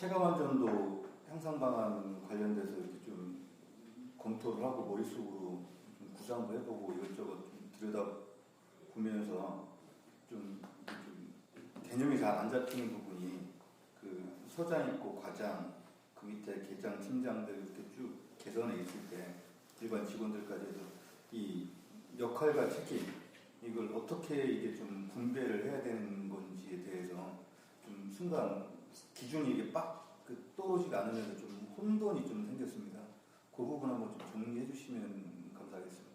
체감안전도 향상 방안 관련돼서 이렇게 좀 검토를 하고 머릿속으로 좀 구상도 해보고 이것저것 좀 들여다보면서 좀 개념이 잘 안 잡히는 부분이 그 서장 있고 과장 그 밑에 계장 팀장들 이렇게 쭉 개선해 있을 때 일반 직원들까지 해서 이 역할과 책임 이걸 어떻게 이게 좀 분배를 해야 되는 건지에 대해서 좀 순간 기준이 이게 빡 떠오르지가 않으면서 좀 혼돈이 좀 생겼습니다. 그 부분 한번 좀 정리해 주시면 감사하겠습니다.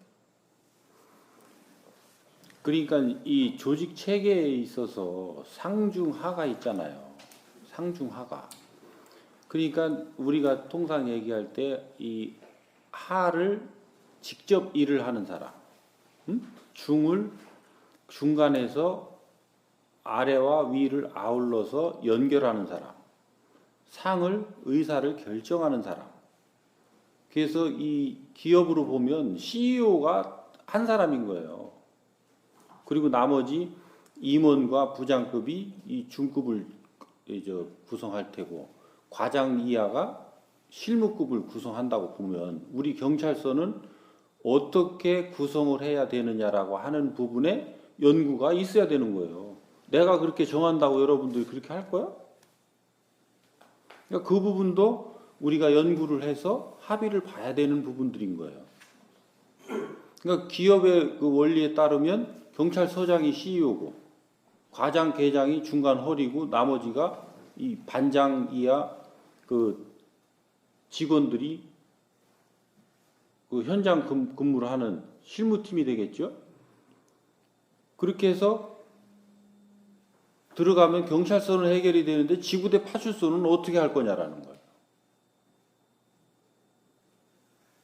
그러니까 이 조직 체계에 있어서 상중하가 있잖아요. 상중하가. 그러니까 우리가 통상 얘기할 때 이 하를 직접 일을 하는 사람, 중을 중간에서 아래와 위를 아울러서 연결하는 사람, 상을 의사를 결정하는 사람. 그래서 이 기업으로 보면 CEO가 한 사람인 거예요. 그리고 나머지 임원과 부장급이 이 중급을 구성할 테고 과장 이하가 실무급을 구성한다고 보면 우리 경찰서는 어떻게 구성을 해야 되느냐라고 하는 부분에 연구가 있어야 되는 거예요. 내가 그렇게 정한다고 여러분들이 그렇게 할 거야? 그러니까 그 부분도 우리가 연구를 해서 합의를 봐야 되는 부분들인 거예요. 그러니까 기업의 그 원리에 따르면 경찰서장이 CEO고 과장, 계장이 중간 허리고 나머지가 이 반장 이하 그 직원들이 그 현장 근무를 하는 실무팀이 되겠죠. 그렇게 해서 들어가면 경찰서는 해결이 되는데 지구대 파출소는 어떻게 할 거냐라는 거예요.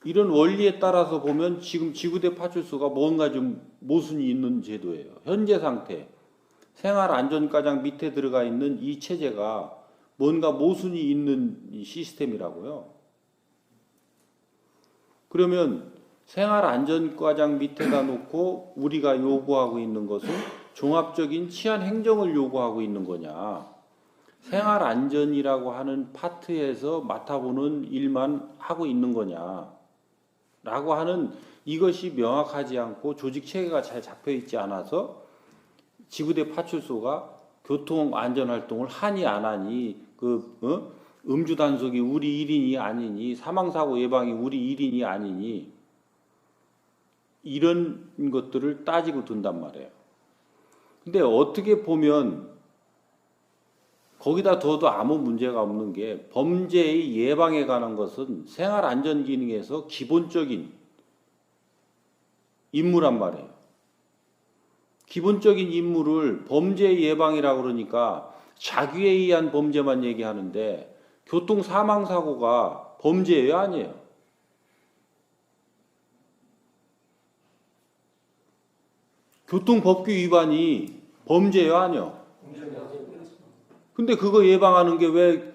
이런 원리에 따라서 보면 지금 지구대 파출소가 뭔가 좀 모순이 있는 제도예요. 현재 상태 생활안전과장 밑에 들어가 있는 이 체제가 뭔가 모순이 있는 이 시스템이라고요. 그러면 생활안전과장 밑에다 놓고 우리가 요구하고 있는 것은 종합적인 치안 행정을 요구하고 있는 거냐, 생활안전이라고 하는 파트에서 맡아보는 일만 하고 있는 거냐 라고 하는 이것이 명확하지 않고 조직 체계가 잘 잡혀 있지 않아서 지구대 파출소가 교통 안전 활동을 하니 안 하니 음주 단속이 우리 일인이 아니니 사망 사고 예방이 우리 일인이 아니니 이런 것들을 따지고 둔단 말이에요. 근데 어떻게 보면 거기다 둬도 아무 문제가 없는 게 범죄의 예방에 관한 것은 생활안전기능에서 기본적인 임무란 말이에요. 기본적인 임무를 범죄 예방이라고 그러니까 자기에 의한 범죄만 얘기하는데 교통사망사고가 범죄예요, 아니에요? 교통법규 위반이 범죄예요, 아니에요? 근데 그거 예방하는 게 왜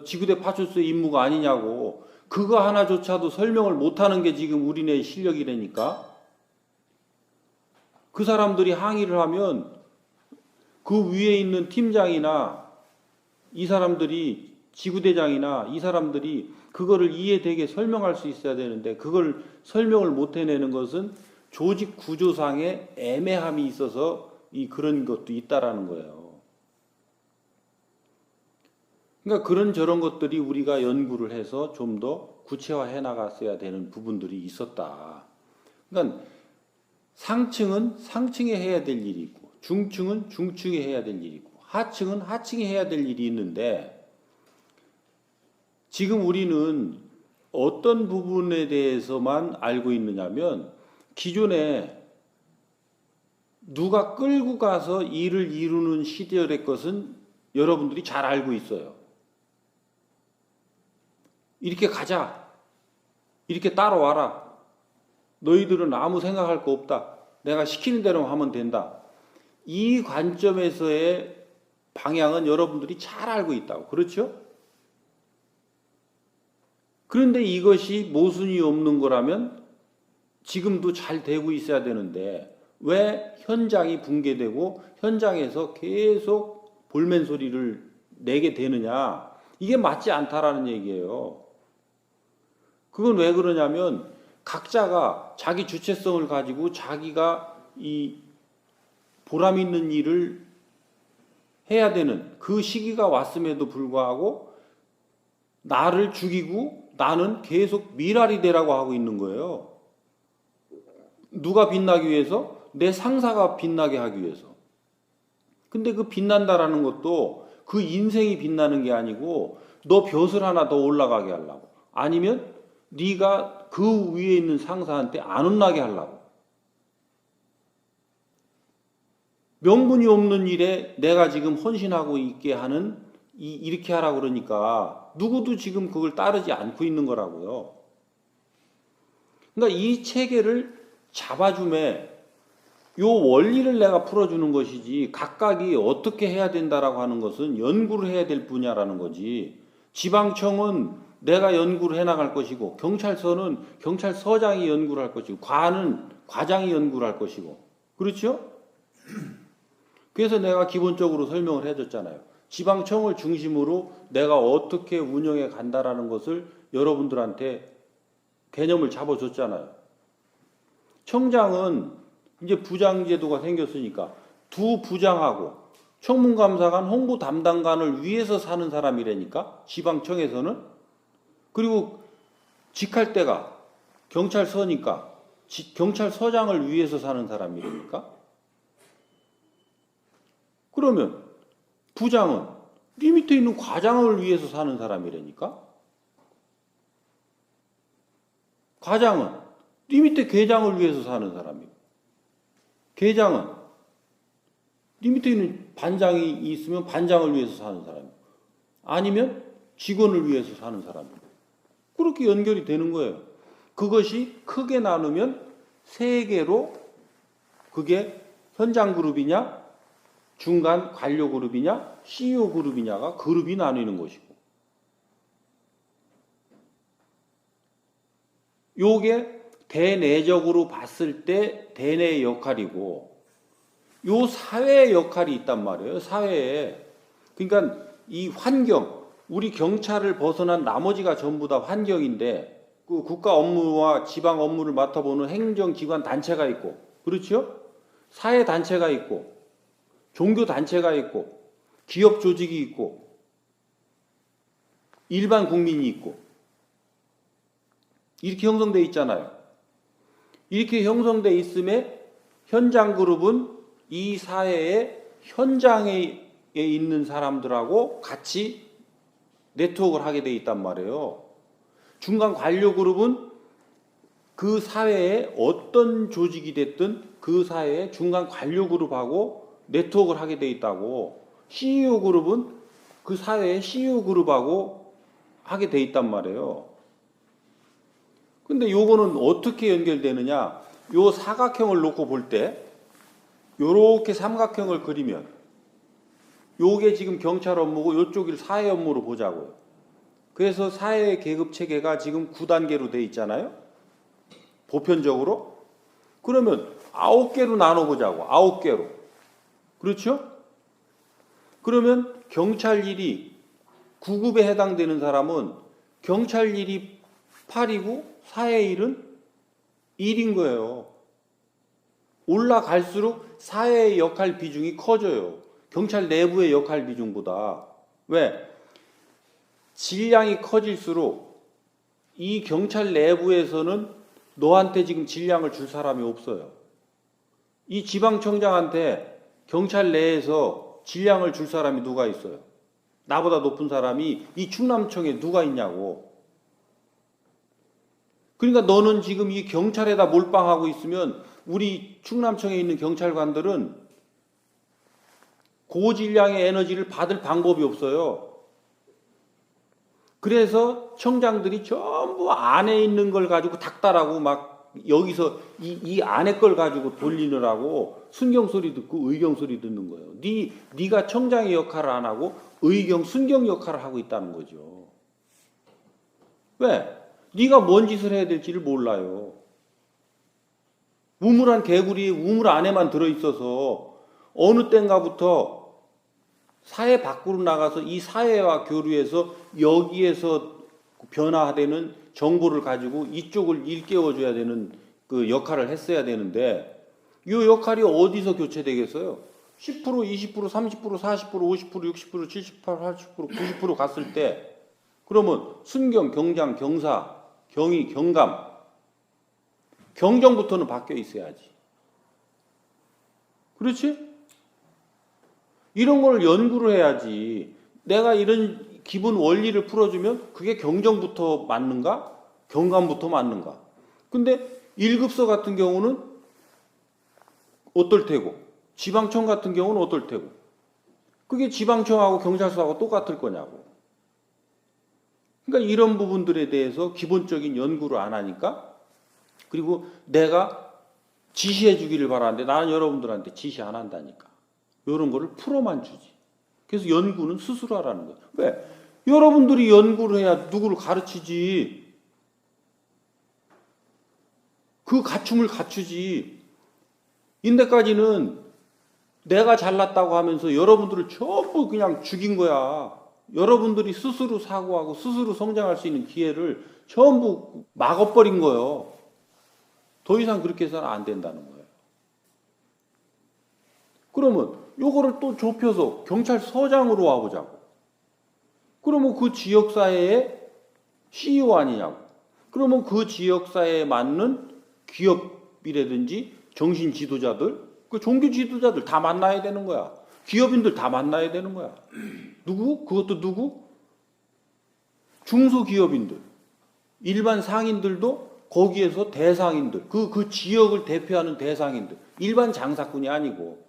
지구대 파출소의 임무가 아니냐고. 그거 하나조차도 설명을 못하는 게 지금 우리네 실력이라니까. 그 사람들이 항의를 하면 그 위에 있는 팀장이나 이 사람들이 지구대장이나 이 사람들이 그거를 이해되게 설명할 수 있어야 되는데 그걸 설명을 못 해내는 것은 조직 구조상의 애매함이 있어서 그런 것도 있다라는 거예요. 그러니까 그런 저런 것들이 우리가 연구를 해서 좀 더 구체화해 나갔어야 되는 부분들이 있었다. 그러니까 상층은 상층에 해야 될 일이 있고 중층은 중층에 해야 될 일이 있고 하층은 하층에 해야 될 일이 있는데 지금 우리는 어떤 부분에 대해서만 알고 있느냐면 기존에 누가 끌고 가서 일을 이루는 시절의 것은 여러분들이 잘 알고 있어요. 이렇게 가자. 이렇게 따라와라. 너희들은 아무 생각할 거 없다. 내가 시키는 대로 하면 된다. 이 관점에서의 방향은 여러분들이 잘 알고 있다고. 그렇죠? 그런데 이것이 모순이 없는 거라면 지금도 잘 되고 있어야 되는데 왜 현장이 붕괴되고 현장에서 계속 볼멘 소리를 내게 되느냐. 이게 맞지 않다라는 얘기예요. 그건 왜 그러냐면 각자가 자기 주체성을 가지고 자기가 이 보람 있는 일을 해야 되는 그 시기가 왔음에도 불구하고 나를 죽이고 나는 계속 미랄이 되라고 하고 있는 거예요. 누가 빛나기 위해서? 내 상사가 빛나게 하기 위해서. 근데 그 빛난다라는 것도 그 인생이 빛나는 게 아니고 너 벼슬 하나 더 올라가게 하려고. 아니면 네가 그 위에 있는 상사한테 안 혼나게 하려고. 명분이 없는 일에 내가 지금 헌신하고 있게 하는 이렇게 하라고 그러니까 누구도 지금 그걸 따르지 않고 있는 거라고요. 그러니까 이 체계를 잡아줌에 요 원리를 내가 풀어주는 것이지 각각이 어떻게 해야 된다라고 하는 것은 연구를 해야 될 분야라는 거지. 지방청은 내가 연구를 해나갈 것이고 경찰서는 경찰서장이 연구를 할 것이고 과는 과장이 연구를 할 것이고 그렇죠? 그래서 내가 기본적으로 설명을 해줬잖아요. 지방청을 중심으로 내가 어떻게 운영해 간다라는 것을 여러분들한테 개념을 잡아줬잖아요. 청장은 이제 부장제도가 생겼으니까 두 부장하고 청문감사관 홍보 담당관을 위해서 사는 사람이라니까 지방청에서는. 그리고 직할 때가 경찰서니까 경찰서장을 위해서 사는 사람이라니까. 그러면 부장은 네 밑에 있는 과장을 위해서 사는 사람이라니까. 과장은 네 밑에 계장을 위해서 사는 사람이고, 계장은 네 밑에 있는 반장이 있으면 반장을 위해서 사는 사람이고, 아니면 직원을 위해서 사는 사람이고, 그렇게 연결이 되는 거예요. 그것이 크게 나누면 세 개로, 그게 현장 그룹이냐, 중간 관료 그룹이냐, CEO 그룹이냐가 그룹이 나뉘는 것이고, 요게 대내적으로 봤을 때 대내의 역할이고, 요 사회의 역할이 있단 말이에요. 사회에. 그러니까 이 환경, 우리 경찰을 벗어난 나머지가 전부 다 환경인데, 그 국가 업무와 지방 업무를 맡아보는 행정기관 단체가 있고, 그렇죠? 사회 단체가 있고, 종교 단체가 있고, 기업 조직이 있고, 일반 국민이 있고, 이렇게 형성되어 있잖아요. 이렇게 형성되어 있음에 현장 그룹은 이 사회의 현장에 있는 사람들하고 같이 네트워크를 하게 되어 있단 말이에요. 중간 관료 그룹은 그 사회에 어떤 조직이 됐든 그 사회의 중간 관료 그룹하고 네트워크를 하게 되어 있다고. CEO 그룹은 그 사회의 CEO 그룹하고 하게 되어 있단 말이에요. 근데 요거는 어떻게 연결되느냐? 요 사각형을 놓고 볼 때 요렇게 삼각형을 그리면 요게 지금 경찰 업무고 요쪽을 사회 업무로 보자고요. 그래서 사회 계급 체계가 지금 9단계로 돼 있잖아요. 보편적으로. 그러면 9개로 나눠 보자고. 9개로. 그렇죠? 그러면 경찰 일이 9급에 해당되는 사람은 경찰 일이 8이고 사회 일은 1인 거예요. 올라갈수록 사회의 역할 비중이 커져요. 경찰 내부의 역할 비중보다. 왜? 질량이 커질수록 이 경찰 내부에서는 너한테 지금 질량을 줄 사람이 없어요. 이 지방청장한테 경찰 내에서 질량을 줄 사람이 누가 있어요? 나보다 높은 사람이 이 충남청에 누가 있냐고. 그러니까 너는 지금 이 경찰에다 몰빵하고 있으면 우리 충남청에 있는 경찰관들은 고질량의 에너지를 받을 방법이 없어요. 그래서 청장들이 전부 안에 있는 걸 가지고 닥달하고 막 여기서 이 안에 걸 가지고 돌리느라고 순경 소리 듣고 의경 소리 듣는 거예요. 네가 청장의 역할을 안 하고 의경, 순경 역할을 하고 있다는 거죠. 왜? 네가 뭔 짓을 해야 될지를 몰라요. 우물한 개구리 우물 안에만 들어있어서 어느 땐가부터 사회 밖으로 나가서 이 사회와 교류해서 여기에서 변화되는 정보를 가지고 이쪽을 일깨워줘야 되는 그 역할을 했어야 되는데 이 역할이 어디서 교체되겠어요? 10%, 20%, 30%, 40%, 50%, 60%, 70%, 80%, 90% 갔을 때 그러면 순경, 경장, 경사, 경위, 경감, 경정부터는 바뀌어 있어야지. 그렇지? 이런 걸 연구를 해야지. 내가 이런 기본 원리를 풀어주면 그게 경정부터 맞는가? 경감부터 맞는가? 근데 1급서 같은 경우는 어떨 테고 지방청 같은 경우는 어떨 테고 그게 지방청하고 경찰서하고 똑같을 거냐고. 그러니까 이런 부분들에 대해서 기본적인 연구를 안 하니까 그리고 내가 지시해 주기를 바라는데 나는 여러분들한테 지시 안 한다니까. 이런 거를 풀어만 주지. 그래서 연구는 스스로 하라는 거예요. 왜? 여러분들이 연구를 해야 누구를 가르치지. 그 갖춤을 갖추지. 인데까지는 내가 잘났다고 하면서 여러분들을 전부 그냥 죽인 거야. 여러분들이 스스로 사고하고 스스로 성장할 수 있는 기회를 전부 막아버린 거예요. 더 이상 그렇게 해서는 안 된다는 거예요. 그러면 요거를 또 좁혀서 경찰서장으로 와보자고. 그러면 그 지역사회의 CEO 아니냐고. 그러면 그 지역사회에 맞는 기업이라든지 정신 지도자들, 그 종교 지도자들 다 만나야 되는 거야. 기업인들 다 만나야 되는 거야. 누구? 그것도 누구? 중소기업인들. 일반 상인들도 거기에서 대상인들. 그 지역을 대표하는 대상인들. 일반 장사꾼이 아니고.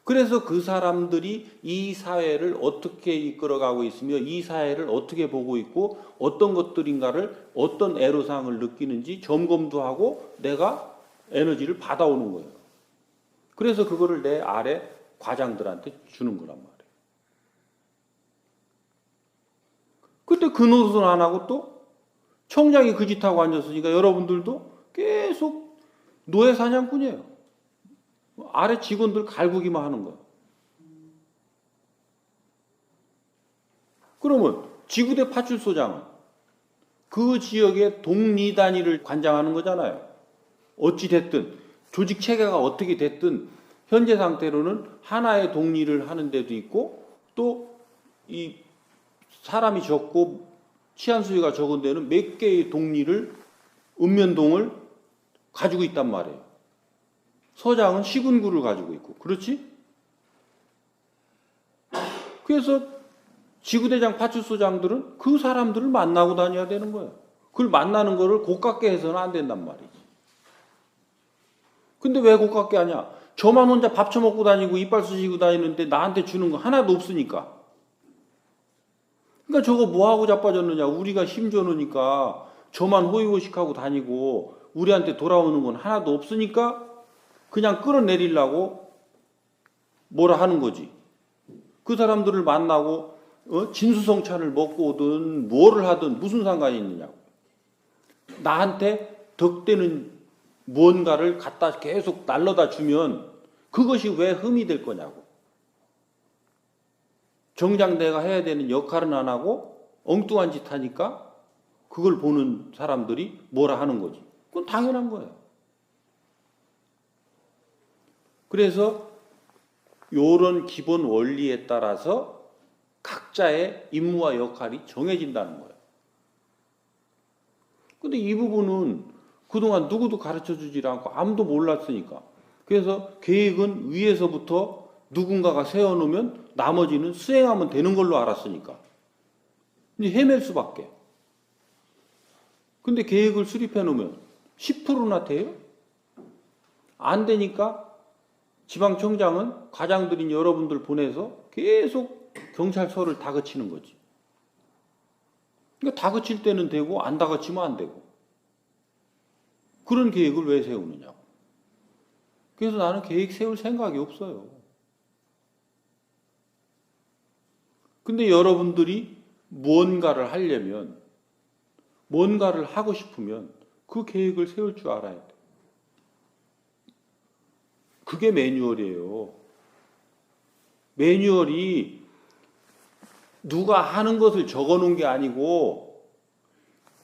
그래서 그 사람들이 이 사회를 어떻게 이끌어가고 있으며 이 사회를 어떻게 보고 있고 어떤 것들인가를 어떤 애로사항을 느끼는지 점검도 하고 내가 에너지를 받아오는 거예요. 그래서 그거를 내 아래 과장들한테 주는 거란 말이에요. 근데 그 노릇은 안 하고 또 청장이 그 짓하고 앉았으니까 여러분들도 계속 노예 사냥꾼이에요. 아래 직원들 갈구기만 하는 거예요. 그러면 지구대 파출소장은 그 지역의 동리 단위를 관장하는 거잖아요. 어찌 됐든 조직 체계가 어떻게 됐든 현재 상태로는 하나의 동리를 하는 데도 있고 또 이 사람이 적고 치안 수위가 적은 데는 몇 개의 동리를 읍면동을 가지고 있단 말이에요. 서장은 시군구를 가지고 있고 그렇지? 그래서 지구대장 파출소장들은 그 사람들을 만나고 다녀야 되는 거예요. 그걸 만나는 거를 고깝게 해서는 안 된단 말이지. 근데 왜 고깝게 하냐? 저만 혼자 밥 처먹고 다니고 이빨 쑤시고 다니는데 나한테 주는 거 하나도 없으니까. 그러니까 저거 뭐하고 자빠졌느냐. 우리가 힘줘 놓으니까 저만 호의호식하고 다니고 우리한테 돌아오는 건 하나도 없으니까 그냥 끌어내리려고 뭐라 하는 거지. 그 사람들을 만나고 진수성찬을 먹고 오든 뭐를 하든 무슨 상관이 있느냐고. 나한테 덕되는 무언가를 갖다 계속 날려다 주면 그것이 왜 흠이 될 거냐고. 정작 내가 해야 되는 역할은 안 하고 엉뚱한 짓 하니까 그걸 보는 사람들이 뭐라 하는 거지. 그건 당연한 거예요. 그래서 이런 기본 원리에 따라서 각자의 임무와 역할이 정해진다는 거예요. 근데 이 부분은 그동안 누구도 가르쳐주지 않고 아무도 몰랐으니까. 그래서 계획은 위에서부터 누군가가 세워놓으면 나머지는 수행하면 되는 걸로 알았으니까. 이제 헤맬 수밖에. 근데 계획을 수립해 놓으면 10%나 돼요? 안 되니까 지방청장은 과장들인 여러분들 보내서 계속 경찰서를 다그치는 거지. 그러니까 다그칠 때는 되고 안 다그치면 안 되고. 그런 계획을 왜 세우느냐고. 그래서 나는 계획 세울 생각이 없어요. 근데 여러분들이 무언가를 하려면, 뭔가를 하고 싶으면 그 계획을 세울 줄 알아야 돼. 그게 매뉴얼이에요. 매뉴얼이 누가 하는 것을 적어 놓은 게 아니고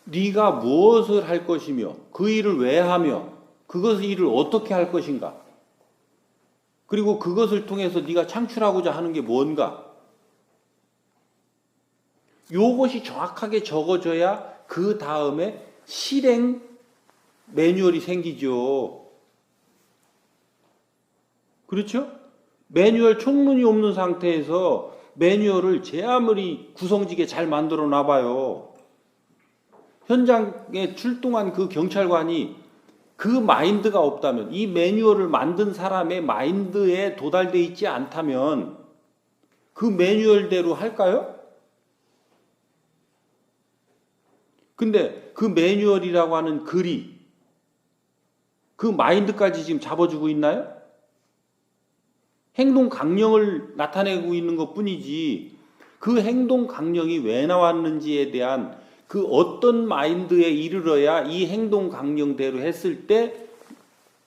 네가 무엇을 할 것이며 그 일을 왜 하며 그것의 일을 어떻게 할 것인가, 그리고 그것을 통해서 네가 창출하고자 하는 게 뭔가, 요것이 정확하게 적어져야 그 다음에 실행 매뉴얼이 생기죠. 그렇죠? 매뉴얼 총론이 없는 상태에서 매뉴얼을 제 아무리 구성지게 잘 만들어 놔봐요. 현장에 출동한 그 경찰관이 그 마인드가 없다면, 이 매뉴얼을 만든 사람의 마인드에 도달돼 있지 않다면 그 매뉴얼대로 할까요? 근데 그 매뉴얼이라고 하는 글이 그 마인드까지 지금 잡아주고 있나요? 행동 강령을 나타내고 있는 것 뿐이지, 그 행동 강령이 왜 나왔는지에 대한 그 어떤 마인드에 이르러야 이 행동 강령대로 했을 때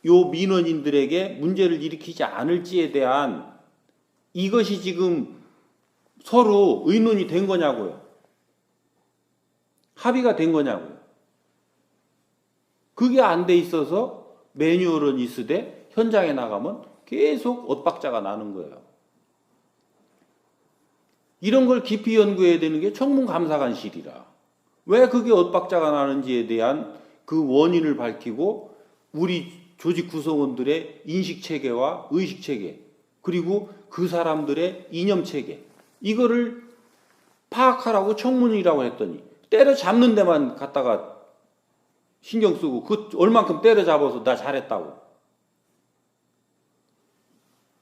요 민원인들에게 문제를 일으키지 않을지에 대한 이것이 지금 서로 의논이 된 거냐고요. 합의가 된 거냐고요. 그게 안 돼 있어서 매뉴얼은 있으되 현장에 나가면 계속 엇박자가 나는 거예요. 이런 걸 깊이 연구해야 되는 게 청문감사관실이라. 왜 그게 엇박자가 나는지에 대한 그 원인을 밝히고 우리 조직 구성원들의 인식체계와 의식체계, 그리고 그 사람들의 이념체계, 이거를 파악하라고 청문이라고 했더니 때려잡는 데만 갖다가 신경 쓰고 그 얼만큼 때려잡아서 나 잘했다고.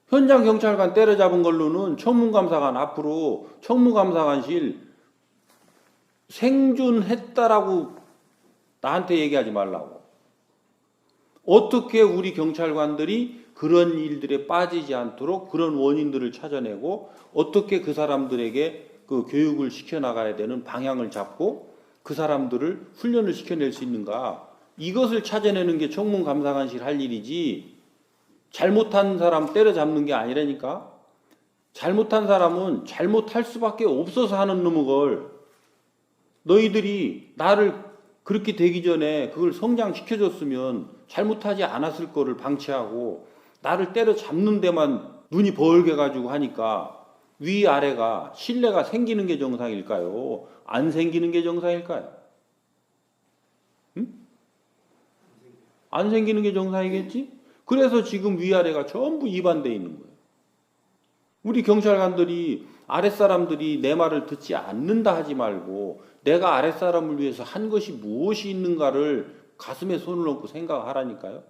현장 경찰관 때려잡은 걸로는 청문감사관 앞으로 청문감사관실 생존했다라고 나한테 얘기하지 말라고. 어떻게 우리 경찰관들이 그런 일들에 빠지지 않도록 그런 원인들을 찾아내고 어떻게 그 사람들에게 그 교육을 시켜나가야 되는 방향을 잡고 그 사람들을 훈련을 시켜낼 수 있는가, 이것을 찾아내는 게 청문감사관실 할 일이지 잘못한 사람 때려잡는 게 아니라니까. 잘못한 사람은 잘못할 수밖에 없어서 하는 놈의 걸, 너희들이 나를 그렇게 되기 전에 그걸 성장시켜줬으면 잘못하지 않았을 거를 방치하고 나를 때려잡는 데만 눈이 벌게 가지고 하니까 위아래가 신뢰가 생기는 게 정상일까요? 안 생기는 게 정상일까요? 응? 안 생기는 게 정상이겠지? 그래서 지금 위아래가 전부 이반돼 있는 거예요. 우리 경찰관들이 아랫사람들이 내 말을 듣지 않는다 하지 말고 내가 아랫사람을 위해서 한 것이 무엇이 있는가를 가슴에 손을 얹고 생각하라니까요.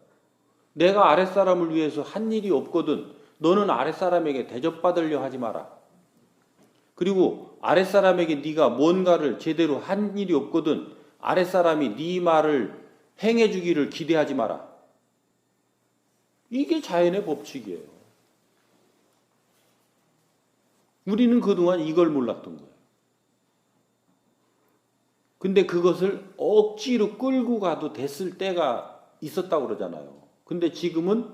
내가 아랫사람을 위해서 한 일이 없거든 너는 아랫사람에게 대접받으려 하지 마라. 그리고 아랫사람에게 네가 뭔가를 제대로 한 일이 없거든 아랫사람이 네 말을 행해주기를 기대하지 마라. 이게 자연의 법칙이에요. 우리는 그동안 이걸 몰랐던 거예요. 근데 그것을 억지로 끌고 가도 됐을 때가 있었다고 그러잖아요. 근데 지금은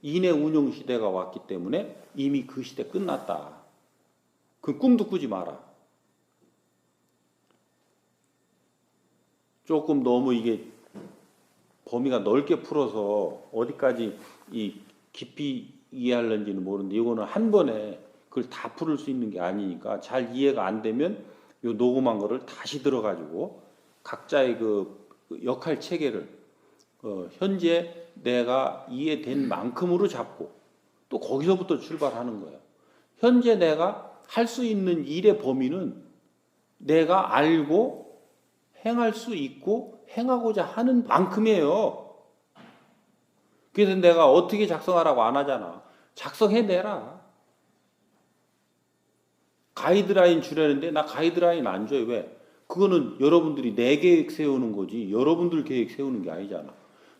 인해 운용 시대가 왔기 때문에 이미 그 시대 끝났다. 그 꿈도 꾸지 마라. 조금 너무 이게 범위가 넓게 풀어서 어디까지 이 깊이 이해하려는지는 모르는데 이거는 한 번에 그걸 다 풀을 수 있는 게 아니니까 잘 이해가 안 되면 요 녹음한 거를 다시 들어가지고 각자의 그 역할 체계를 현재 내가 이해된 만큼으로 잡고 또 거기서부터 출발하는 거예요. 현재 내가 할 수 있는 일의 범위는 내가 알고 행할 수 있고 행하고자 하는 만큼이에요. 그래서 내가 어떻게 작성하라고 안 하잖아. 작성해내라. 가이드라인 주라는데 나 가이드라인 안 줘요. 왜? 그거는 여러분들이 내 계획 세우는 거지 여러분들 계획 세우는 게 아니잖아.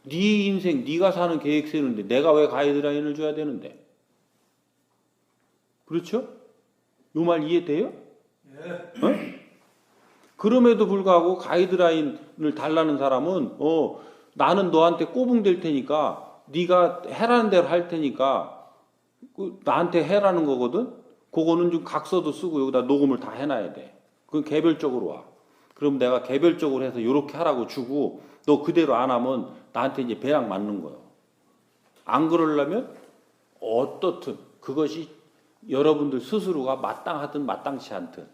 네 인생 네가 사는 계획 세우는데 내가 왜 가이드라인을 줘야 되는데. 그렇죠? 요 말 이해돼요? 예. 어? 그럼에도 불구하고 가이드라인을 달라는 사람은 나는 너한테 꼬붕될 테니까 네가 해라는 대로 할 테니까 나한테 해라는 거거든. 그거는 좀 각서도 쓰고 여기다 녹음을 다 해놔야 돼. 그건 개별적으로 와. 그럼 내가 개별적으로 해서 이렇게 하라고 주고 너 그대로 안 하면 나한테 이제 배양 맞는 거예요. 안 그러려면 어떻든 그것이 여러분들 스스로가 마땅하든 마땅치 않든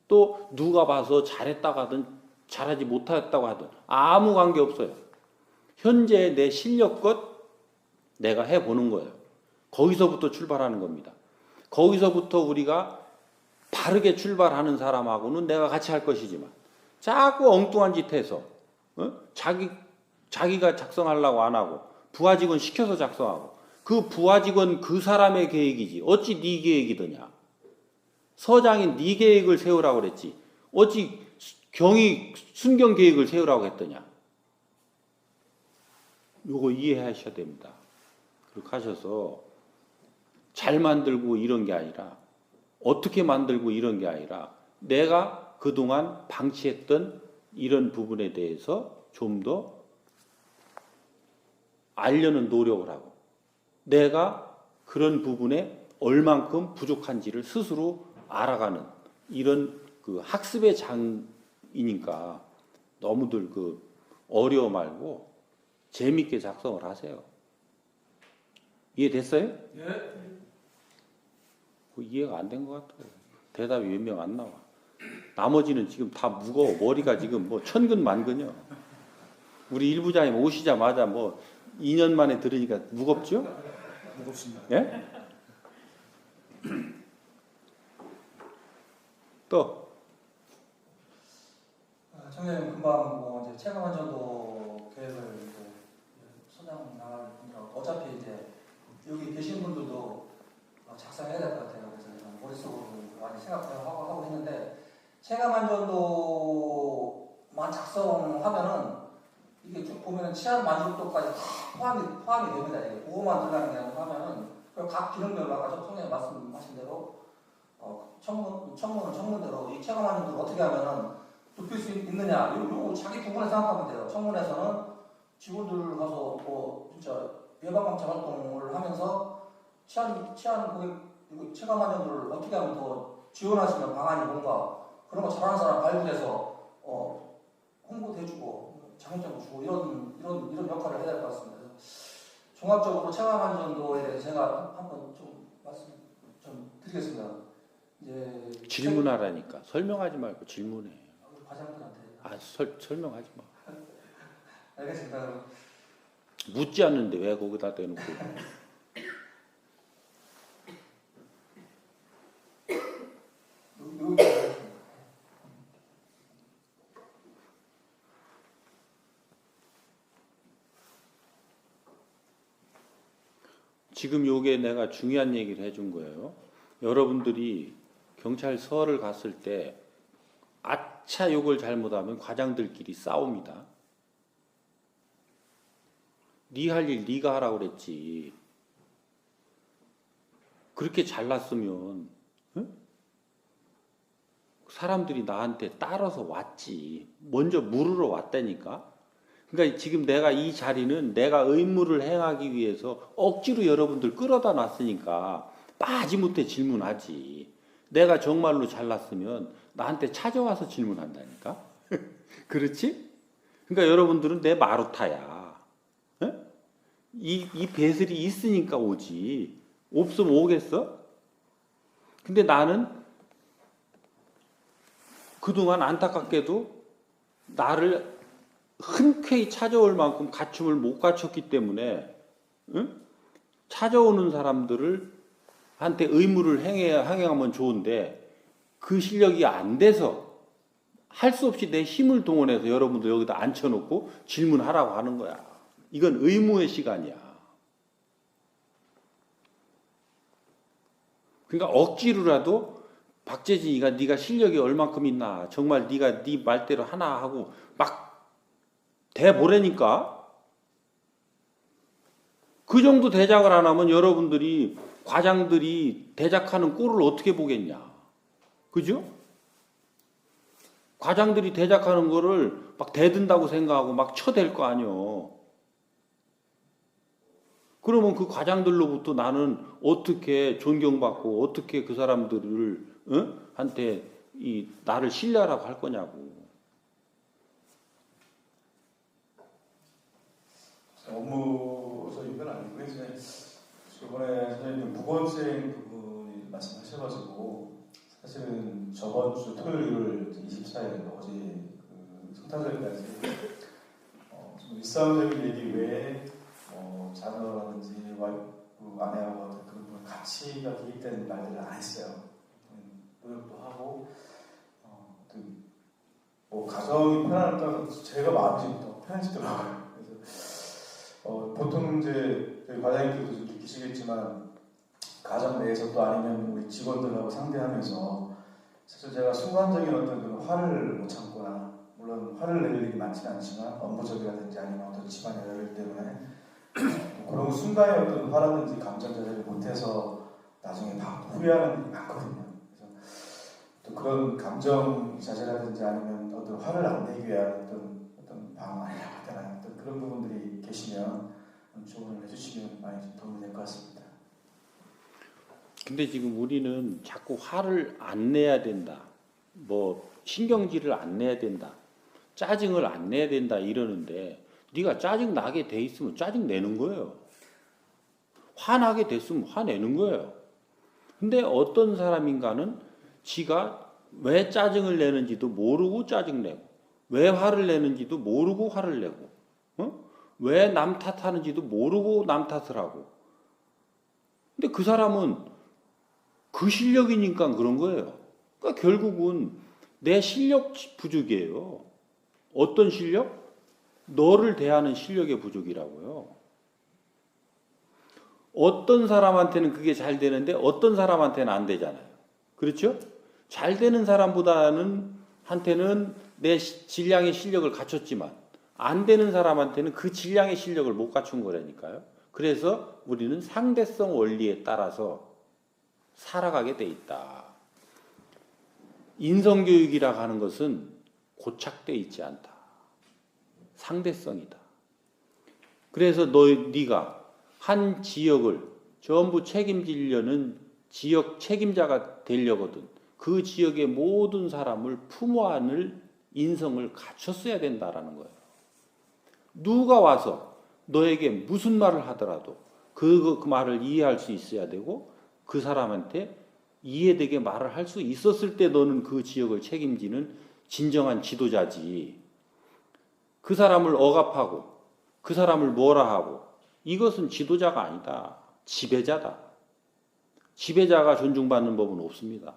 또 누가 봐서 잘했다고 하든 잘하지 못했다고 하든 아무 관계 없어요. 현재 내 실력껏 내가 해보는 거예요. 거기서부터 출발하는 겁니다. 거기서부터 우리가 바르게 출발하는 사람하고는 내가 같이 할 것이지만 자꾸 엉뚱한 짓 해서 자기가 작성하려고 안 하고 부하 직원 시켜서 작성하고 그 부하 직원 그 사람의 계획이지 어찌 네 계획이더냐. 서장이 네 계획을 세우라고 그랬지 어찌 경이 순경 계획을 세우라고 했더냐. 요거 이해하셔야 됩니다. 그렇게 하셔서 잘 만들고 이런 게 아니라 어떻게 만들고 이런 게 아니라 내가 그동안 방치했던 이런 부분에 대해서 좀 더 알려는 노력을 하고 내가 그런 부분에 얼만큼 부족한지를 스스로 알아가는 이런 그 학습의 장이니까 너무들 그 어려워 말고 재밌게 작성을 하세요. 이해됐어요? 예. 이해가 안 된 것 같아요. 대답이 몇 명 안 나와. 나머지는 지금 다 무거워. 머리가 지금 뭐 천근만근이요. 우리 일부장님 오시자마자 뭐 2년 만에 들으니까 무겁죠? 무겁습니다. 예? 또 청장님 금방 뭐 이제 체감안전도 계획을 이제 소장 나갈 분들하고 어차피 이제 여기 계신 분들도 작성해야 될 것 같아요. 그래서 저는 머릿속으로 많이 생각하고 했는데 체감안전도만 작성하면은 이게 쭉 보면은 치안 만족도까지 다 포함이 됩니다. 이게 그거만 들어가는 게 아니고 하면은 각 기능별로 아까 청장님 말씀하신 대로 청문은 청문대로 이 체감안전도를 어떻게 하면은 눕힐 수 있느냐 이거 자기 부분에 생각하면 돼요. 청문에서는 직원들 가서 뭐 진짜 예방감차 활동을 하면서 치안 고객 체감안전도를 어떻게 하면 더 지원하시는 방안이 뭔가 그런 거 잘하는 사람 발굴해서 홍보도 해주고 자문자도 주고 이런 역할을 해야 될 것 같습니다. 그래서 종합적으로 체감안전도에 대해서 제가 한번 좀 말씀 좀 드리겠습니다. 이제 질문하라니까. 설명하지 말고 질문해. 과장님한테 설명하지 마. 알겠습니다. 그럼. 묻지 않는데 왜 거기다 대놓고. 여기 지금 요게 내가 중요한 얘기를 해준 거예요. 여러분들이 경찰서를 갔을 때 아차 요걸 잘못하면 과장들끼리 싸웁니다. 네 할 일 네가 하라고 그랬지. 그렇게 잘났으면 사람들이 나한테 따라서 왔지. 먼저 물으러 왔다니까. 그러니까 지금 내가 이 자리는 내가 의무를 행하기 위해서 억지로 여러분들 끌어다 놨으니까 마지못해 질문하지. 내가 정말로 잘났으면 나한테 찾아와서 질문한다니까. 그렇지? 그러니까 여러분들은 내 마루타야. 이 배슬이 있으니까 오지. 없으면 오겠어? 근데 나는 그동안 안타깝게도 나를 흔쾌히 찾아올 만큼 갖춤을 못 갖췄기 때문에 찾아오는 사람들을 한테 의무를 행하면 좋은데 그 실력이 안 돼서 할 수 없이 내 힘을 동원해서 여러분들 여기다 앉혀놓고 질문하라고 하는 거야. 이건 의무의 시간이야. 그러니까 억지로라도 박재진이가 네가 실력이 얼만큼 있나 정말 네가 네 말대로 하나 하고 막 대보라니까. 그 정도 대작을 안 하면 여러분들이 과장들이 대작하는 꼴을 어떻게 보겠냐. 그죠? 과장들이 대작하는 거를 막 대든다고 생각하고 막 쳐댈 거 아니요. 그러면 그 과장들로부터 나는 어떻게 존경받고 어떻게 그 사람들을 한테 나를 신뢰하라고 할 거냐고. 업무적인 건 아니고요. 이제 저번에 선생님 무거운생 부분이 말씀하셔가지고 사실은 저번 주 토요일 24일 어제 그 성탄절까지 좀 일상적인 얘기 외에 자녀라든지 와이프 아내하고 어떤 그런 부분 가치가 개입된 말들을 안 했어요. 노력도 하고 뭐 가정이 편안하다고 제가 마음이 더 편해지더라고요. 그래서 보통 이제 저희 과장님들도 좀 느끼시겠지만 가정 내에서 또 아니면 우리 직원들하고 상대하면서 사실 제가 순간적인 어떤 그런 화를 못 참거나 물론 화를 낼 일이 많지는 않지만 업무적이라든지 아니면 어떤 집안의 여유 때문에 그런 순간에 어떤 화라든지 감정 조절을 못해서 나중에 막 후회하는 일이 많거든요. 그래서 또 그런 감정 자제라든지 아니면 어떤 화를 안 내기 위한 어떤 방안이라고 해야 되나요? 어떤 그런 부분들이 계시면 조언을 해주시면 많이 좀 도움이 될 것 같습니다. 근데 지금 우리는 자꾸 화를 안 내야 된다. 뭐 신경질을 안 내야 된다. 짜증을 안 내야 된다 이러는데 네가 짜증 나게 돼 있으면 짜증 내는 거예요. 화나게 됐으면 화내는 거예요. 근데 어떤 사람인가는 지가 왜 짜증을 내는지도 모르고 짜증내고 왜 화를 내는지도 모르고 화를 내고 왜 남 탓하는지도 모르고 남 탓을 하고 근데 그 사람은 그 실력이니까 그런 거예요. 그러니까 결국은 내 실력 부족이에요. 어떤 실력? 너를 대하는 실력의 부족이라고요. 어떤 사람한테는 그게 잘 되는데 어떤 사람한테는 안 되잖아요. 그렇죠? 잘 되는 사람보다는 한테는 내 질량의 실력을 갖췄지만 안 되는 사람한테는 그 질량의 실력을 못 갖춘 거라니까요. 그래서 우리는 상대성 원리에 따라서 살아가게 돼 있다. 인성교육이라고 하는 것은 고착돼 있지 않다. 상대성이다. 그래서 네가 한 지역을 전부 책임지려는 지역 책임자가 되려거든. 그 지역의 모든 사람을 품어 안을 인성을 갖췄어야 된다라는 거예요. 누가 와서 너에게 무슨 말을 하더라도 그 말을 이해할 수 있어야 되고 그 사람한테 이해되게 말을 할 수 있었을 때 너는 그 지역을 책임지는 진정한 지도자지. 그 사람을 억압하고 그 사람을 뭐라 하고 이것은 지도자가 아니다. 지배자다. 지배자가 존중받는 법은 없습니다.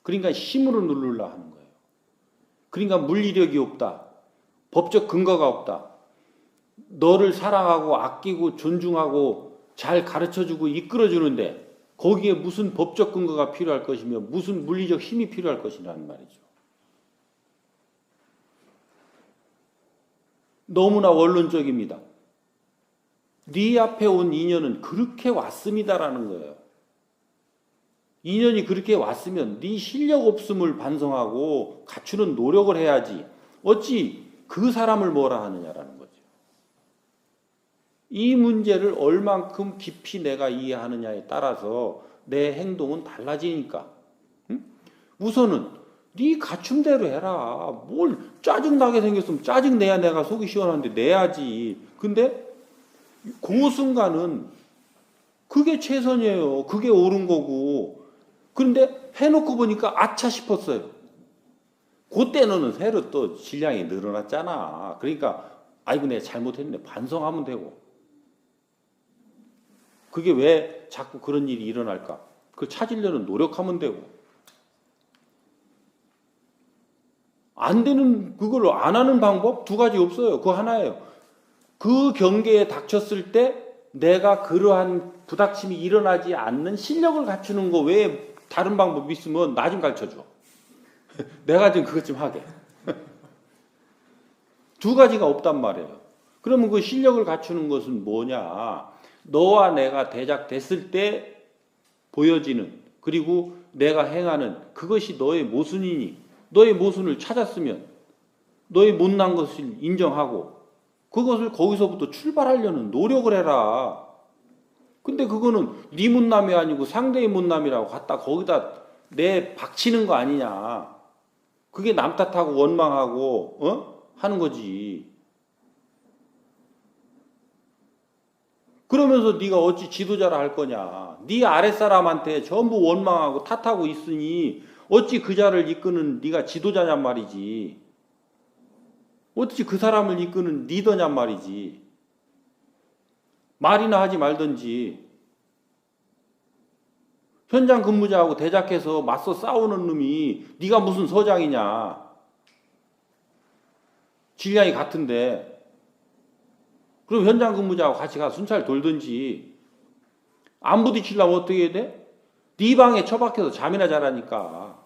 그러니까 힘으로 누르려 하는 거예요. 그러니까 물리력이 없다. 법적 근거가 없다. 너를 사랑하고 아끼고 존중하고 잘 가르쳐주고 이끌어주는데 거기에 무슨 법적 근거가 필요할 것이며 무슨 물리적 힘이 필요할 것이라는 말이죠. 너무나 원론적입니다. 네 앞에 온 인연은 그렇게 왔습니다라는 거예요. 인연이 그렇게 왔으면 네 실력 없음을 반성하고 갖추는 노력을 해야지 어찌 그 사람을 뭐라 하느냐라는 거죠. 이 문제를 얼만큼 깊이 내가 이해하느냐에 따라서 내 행동은 달라지니까. 우선은 네 갖춤대로 해라. 뭘 짜증나게 생겼으면 짜증내야 내가 속이 시원한데 내야지. 근데 그 순간은 그게 최선이에요. 그게 옳은 거고. 그런데 해놓고 보니까 아차 싶었어요. 그때는 새로 또 질량이 늘어났잖아. 그러니까 아이고 내가 잘못했네. 반성하면 되고. 그게 왜 자꾸 그런 일이 일어날까? 그걸 찾으려는 노력하면 되고. 안 되는 그걸 안 하는 방법 두 가지 없어요. 그거 하나예요. 그 경계에 닥쳤을 때 내가 그러한 부닥침이 일어나지 않는 실력을 갖추는 거 외에 다른 방법이 있으면 나 좀 가르쳐줘. 내가 좀 그것 좀 하게. 두 가지가 없단 말이에요. 그러면 그 실력을 갖추는 것은 뭐냐? 너와 내가 대작됐을 때 보여지는 그리고 내가 행하는 그것이 너의 모순이니 너의 모순을 찾았으면 너의 못난 것을 인정하고 그것을 거기서부터 출발하려는 노력을 해라. 근데 그거는 네 못남이 아니고 상대의 못남이라고 갖다 거기다 내 박치는 거 아니냐. 그게 남 탓하고 원망하고 하는 거지. 그러면서 네가 어찌 지도자라 할 거냐. 네 아랫사람한테 전부 원망하고 탓하고 있으니 어찌 그 자를 이끄는 네가 지도자냔 말이지. 어찌 그 사람을 이끄는 리더냔 말이지. 말이나 하지 말든지. 현장 근무자하고 대작해서 맞서 싸우는 놈이 네가 무슨 서장이냐. 질량이 같은데. 그럼 현장 근무자하고 같이 가서 순찰 돌든지. 안 부딪히려면 어떻게 해야 돼? 네 방에 처박혀서 잠이나 자라니까.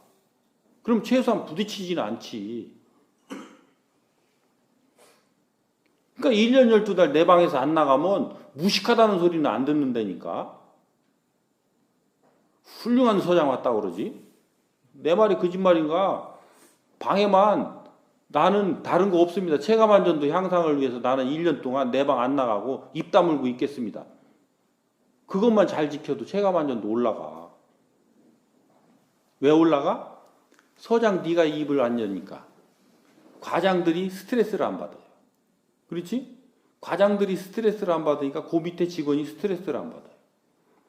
그럼 최소한 부딪히지는 않지. 그러니까 1년 12달 내 방에서 안 나가면 무식하다는 소리는 안 듣는다니까. 훌륭한 서장 왔다고 그러지. 내 말이 거짓말인가? 방에만 나는 다른 거 없습니다. 체감안전도 향상을 위해서 나는 1년 동안 내 방 안 나가고 입 다물고 있겠습니다. 그것만 잘 지켜도 체감안전도 올라가. 왜 올라가? 서장 네가 입을 안 여니까. 과장들이 스트레스를 안 받아요. 그렇지? 과장들이 스트레스를 안 받으니까 그 밑에 직원이 스트레스를 안 받아요.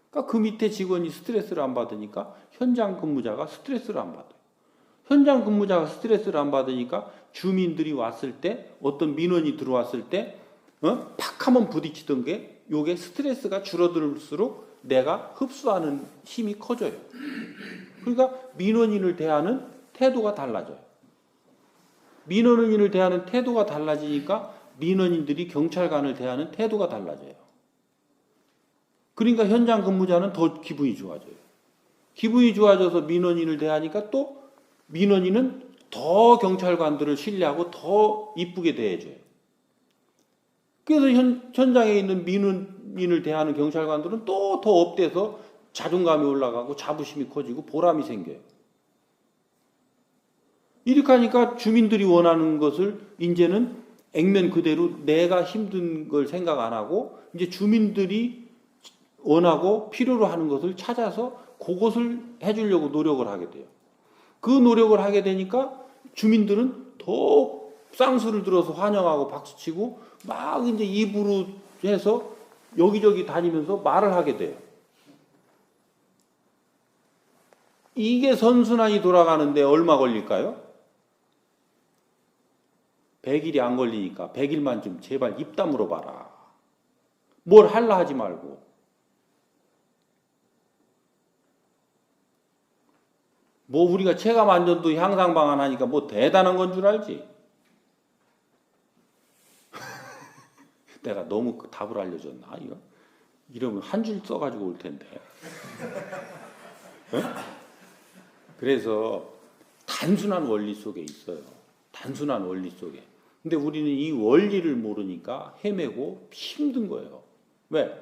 그러니까 그 밑에 직원이 스트레스를 안 받으니까 현장 근무자가 스트레스를 안 받아요. 현장 근무자가 스트레스를 안 받으니까 주민들이 왔을 때 어떤 민원이 들어왔을 때 팍 하면 부딪히던 게 요게 스트레스가 줄어들수록 내가 흡수하는 힘이 커져요. 그러니까 민원인을 대하는 태도가 달라져요. 민원인을 대하는 태도가 달라지니까 민원인들이 경찰관을 대하는 태도가 달라져요. 그러니까 현장 근무자는 더 기분이 좋아져요. 기분이 좋아져서 민원인을 대하니까 또 민원인은 더 경찰관들을 신뢰하고 더 이쁘게 대해줘요. 그래서 현장에 있는 민원인을 대하는 경찰관들은 또 더 업돼서 자존감이 올라가고 자부심이 커지고 보람이 생겨요. 이렇게 하니까 주민들이 원하는 것을 이제는 액면 그대로 내가 힘든 걸 생각 안 하고 이제 주민들이 원하고 필요로 하는 것을 찾아서 그것을 해주려고 노력을 하게 돼요. 그 노력을 하게 되니까 주민들은 더 쌍수를 들어서 환영하고 박수치고 막 이제 입으로 해서 여기저기 다니면서 말을 하게 돼요. 이게 선순환이 돌아가는데 얼마 걸릴까요? 100일이 안 걸리니까 100일만 좀 제발 입 다물어 봐라. 뭘 할라 하지 말고. 뭐 우리가 체감 안전도 향상 방안 하니까 뭐 대단한 건 줄 알지? 내가 너무 그 답을 알려줬나 이거? 이러면 한 줄 써가지고 올 텐데. 그래서 단순한 원리 속에 있어요. 단순한 원리 속에. 근데 우리는 이 원리를 모르니까 헤매고 힘든 거예요. 왜?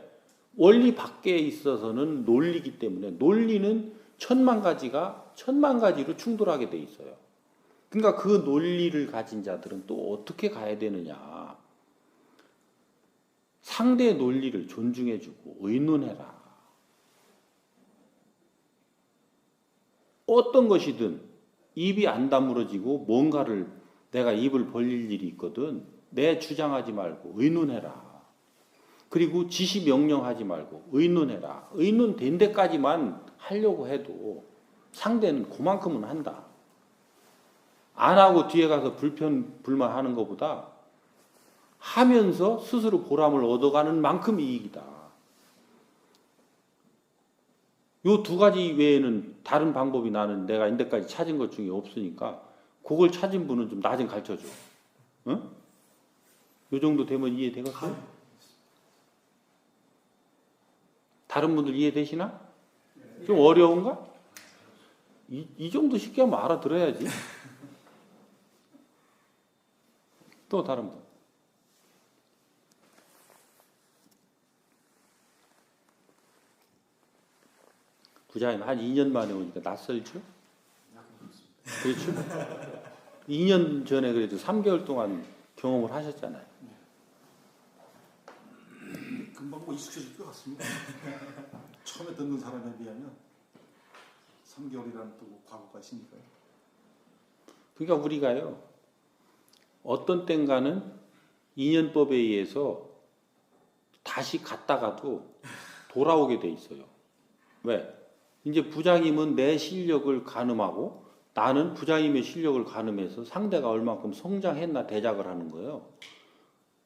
원리 밖에 있어서는 논리기 때문에 논리는 천만 가지로 충돌하게 돼 있어요. 그러니까 그 논리를 가진 자들은 또 어떻게 가야 되느냐. 상대의 논리를 존중해주고 의논해라. 어떤 것이든 입이 안 다물어지고 뭔가를 내가 입을 벌릴 일이 있거든 내 주장하지 말고 의논해라. 그리고 지시 명령하지 말고 의논해라. 의논된 데까지만 하려고 해도 상대는 그만큼은 한다. 안 하고 뒤에 가서 불만하는 것보다 하면서 스스로 보람을 얻어가는 만큼 이익이다. 요 두 가지 외에는 다른 방법이 나는 내가 인데까지 찾은 것 중에 없으니까 그걸 찾은 분은 좀 나 좀 가르쳐줘. 응? 요 정도 되면 이해되겠어요? 다른 분들 이해되시나? 좀 어려운가? 이 정도 쉽게 하면 알아들어야지. 또 다른 분. 부자님 한 2년 만에 오니까 낯설죠? 그렇죠? 2년 전에 그래도 3개월 동안 경험을 하셨잖아요. 자꾸 익숙해질 것 같습니다. 처음에 듣는 사람에 비하면 3개월이라는 또 과거가 있으니까요. 그러니까 우리가요, 어떤 땐가는 인연법에 의해서 다시 갔다가도 돌아오게 돼 있어요. 왜? 이제 부장님은 내 실력을 가늠하고 나는 부장님의 실력을 가늠해서 상대가 얼만큼 성장했나 대작을 하는 거예요.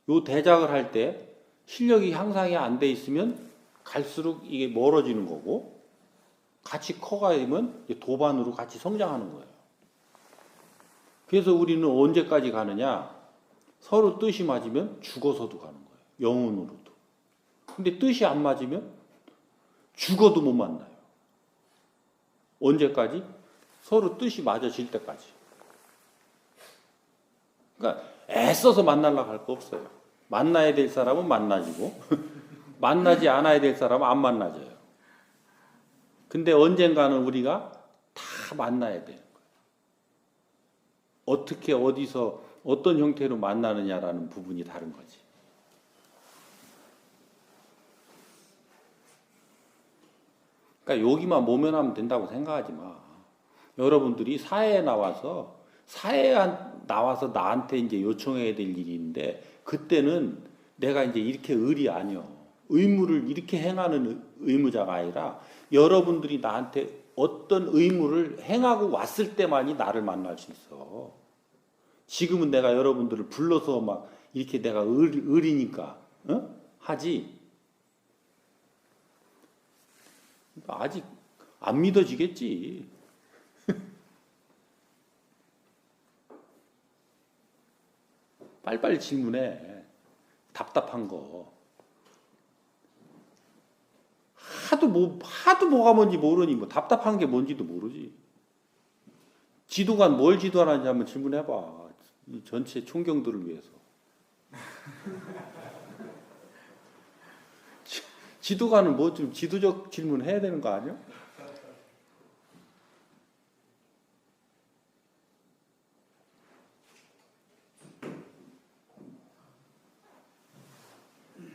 요 대작을 할 때 실력이 향상이 안 돼 있으면 갈수록 이게 멀어지는 거고, 같이 커가면 도반으로 같이 성장하는 거예요. 그래서 우리는 언제까지 가느냐? 서로 뜻이 맞으면 죽어서도 가는 거예요. 영혼으로도. 근데 뜻이 안 맞으면 죽어도 못 만나요. 언제까지? 서로 뜻이 맞아질 때까지. 그러니까 애써서 만나려고 할 거 없어요. 만나야 될 사람은 만나지고 만나지 않아야 될 사람은 안 만나져요. 근데 언젠가는 우리가 다 만나야 돼요. 어떻게 어디서 어떤 형태로 만나느냐라는 부분이 다른 거지. 그러니까 여기만 모면하면 된다고 생각하지 마. 여러분들이 사회에 나와서 나한테 이제 요청해야 될 일이 있는데, 그때는 내가 이제 이렇게 을이 아니요. 의무를 이렇게 행하는 의무자가 아니라 여러분들이 나한테 어떤 의무를 행하고 왔을 때만이 나를 만날 수 있어. 지금은 내가 여러분들을 불러서 막 이렇게 내가 을이니까 하지. 아직 안 믿어지겠지. 빨리빨리 질문해. 답답한 거. 하도 뭐가 뭔지 모르니 뭐 답답한 게 뭔지도 모르지. 지도관 뭘 지도하는지 한번 질문해봐. 이 전체 총경들을 위해서. 지도관은 뭐 좀 지도적 질문 해야 되는 거 아니야?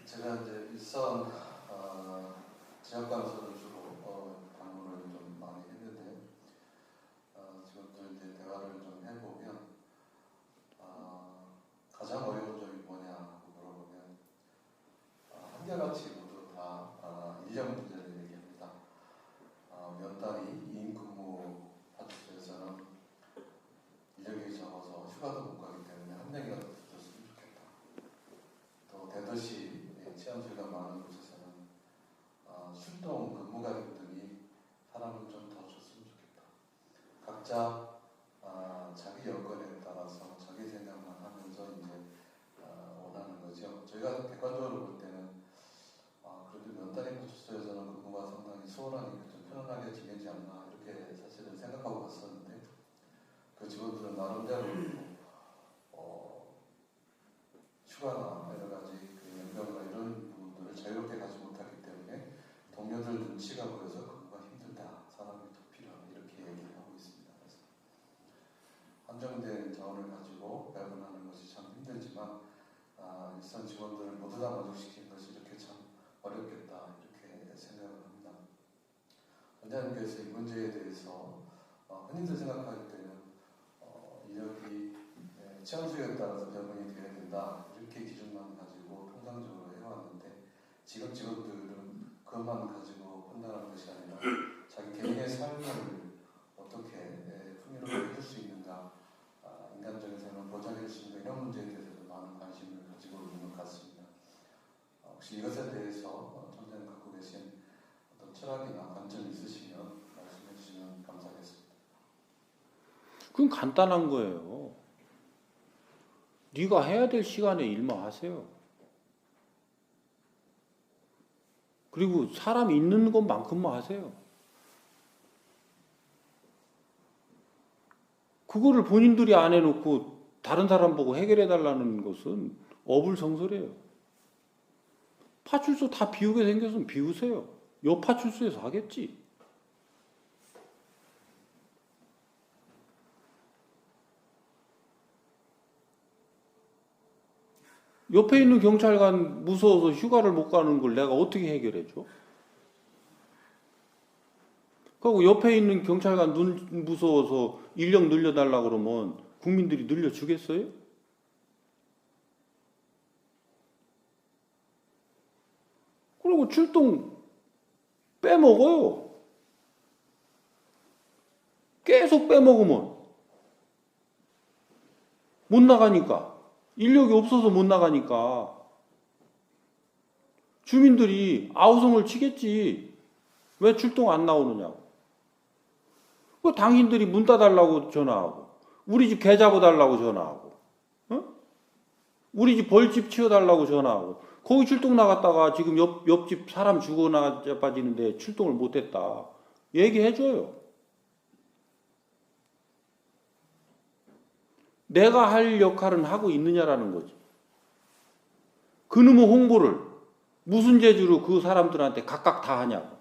제가 이제 일선 지역관서를 주로 방문을 좀 많이 했는데 직원들 이제 대화를 좀 해보면 가장 어려운 점이 뭐냐고 물어보면 한결같이 모두 다 인력 문제를 얘기합니다. 면단위 2인 근무 파트에서는 인력이 적어서 휴가도 못 가기 때문에 한 명이라도 붙었으면 좋겠다. 또 대도시 치안수가 많은 곳에서는 출동 근무가 힘드니 사람을 좀 더 줬으면 좋겠다. 각자 자기 여건에 따라서 자기 생각만 하면서 이제 원하는 거죠. 저희가 객관적으로 볼 때는 그래도 면단위 파출소에서는 근무가 상당히 수월하니까 좀 편안하게 지내지 않나 이렇게 사실은 생각하고 갔었는데, 그 직원들은 나름대로 휴가나 여러 가지 연병과 이런 부분들을 자유롭게 가지 못하기 때문에 동료들 눈치가 보여서 근무가 힘들다, 사람이 더 필요하다 이렇게 얘기를 하고 있습니다. 그래서 한정된 자원을 가지고 배분하는 것이 참 힘들지만 일선 직원들을 모두 다 만족시키는 것이 이렇게 참 어렵겠다 이렇게 생각을 합니다. 원장님께서 이 문제에 대해서 흔히들 생각할 때는 인력이 치안수요에 따라서 배분이 돼야 된다 이렇게 기준만 가지고 통상적으로 해왔는데, 지금 직원들은 그것만 가지고 판단하는 것이 아니라 자기 개인의 삶을 어떻게 풍요롭게 해줄 수 있는가, 인간적인 삶을 보장해 줄 수 있는가 이런 문제에 대해서도 많은 관심을 가지고 있는 것 같습니다. 혹시 이것에 대해서 총장님 갖고 계신 어떤 철학이나 관점이 있으시면 말씀해 주시면 감사하겠습니다. 그건 간단한 거예요. 네가 해야 될 시간에 일만 하세요. 그리고 사람 있는 것만큼만 하세요. 그거를 본인들이 안 해놓고 다른 사람 보고 해결해달라는 것은 어불성설이에요. 파출소 다 비우게 생겼으면 비우세요. 요 파출소에서 하겠지. 옆에 있는 경찰관 무서워서 휴가를 못 가는 걸 내가 어떻게 해결해 줘? 그리고 옆에 있는 경찰관 눈 무서워서 인력 늘려달라고 그러면 국민들이 늘려주겠어요? 그리고 출동 빼먹어요. 계속 빼먹으면 못 나가니까. 인력이 없어서 못 나가니까. 주민들이 아우성을 치겠지. 왜 출동 안 나오느냐고. 그 당신들이 문 닫아달라고 전화하고, 우리 집 개 잡아달라고 전화하고, 어? 우리 집 벌집 치워달라고 전화하고, 거기 출동 나갔다가 지금 옆집 사람 죽어나 빠지는데 출동을 못했다. 얘기해줘요. 내가 할 역할은 하고 있느냐라는 거지. 그놈의 홍보를 무슨 재주로 그 사람들한테 각각 다 하냐고.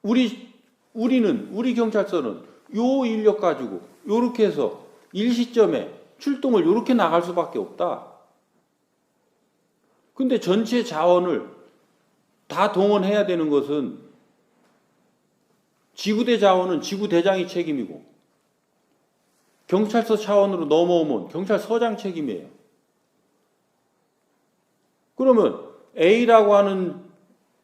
우리 경찰서는 요 인력 가지고 요렇게 해서 일시점에 출동을 요렇게 나갈 수밖에 없다. 근데 전체 자원을 다 동원해야 되는 것은 지구대 자원은 지구대장이 책임이고 경찰서 차원으로 넘어오면 경찰서장 책임이에요. 그러면 A라고 하는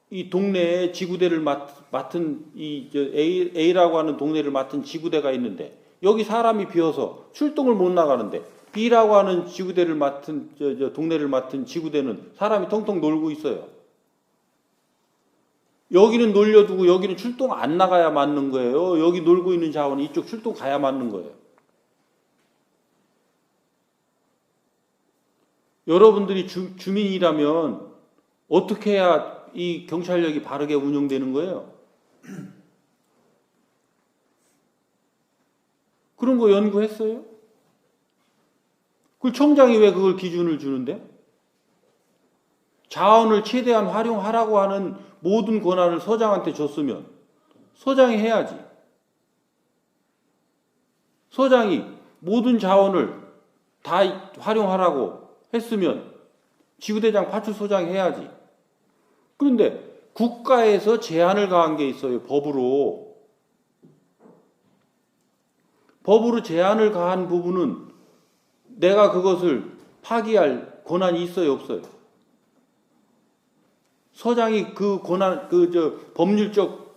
이 동네에 지구대를 맡은 A라고 하는 동네를 맡은 지구대가 있는데 여기 사람이 비어서 출동을 못 나가는데 B라고 하는 지구대를 맡은 동네를 맡은 지구대는 사람이 텅텅 놀고 있어요. 여기는 놀려두고 여기는 출동 안 나가야 맞는 거예요. 여기 놀고 있는 자원은 이쪽 출동 가야 맞는 거예요. 여러분들이 주민이라면 어떻게 해야 이 경찰력이 바르게 운영되는 거예요? 그런 거 연구했어요? 그 청장이 왜 그걸 기준을 주는데? 자원을 최대한 활용하라고 하는 모든 권한을 서장한테 줬으면 서장이 해야지. 서장이 모든 자원을 다 활용하라고 했으면 지구대장 파출소장이 해야지. 그런데 국가에서 제한을 가한 게 있어요. 법으로. 법으로 제한을 가한 부분은 내가 그것을 파기할 권한이 있어요, 없어요? 서장이 그 권한, 법률적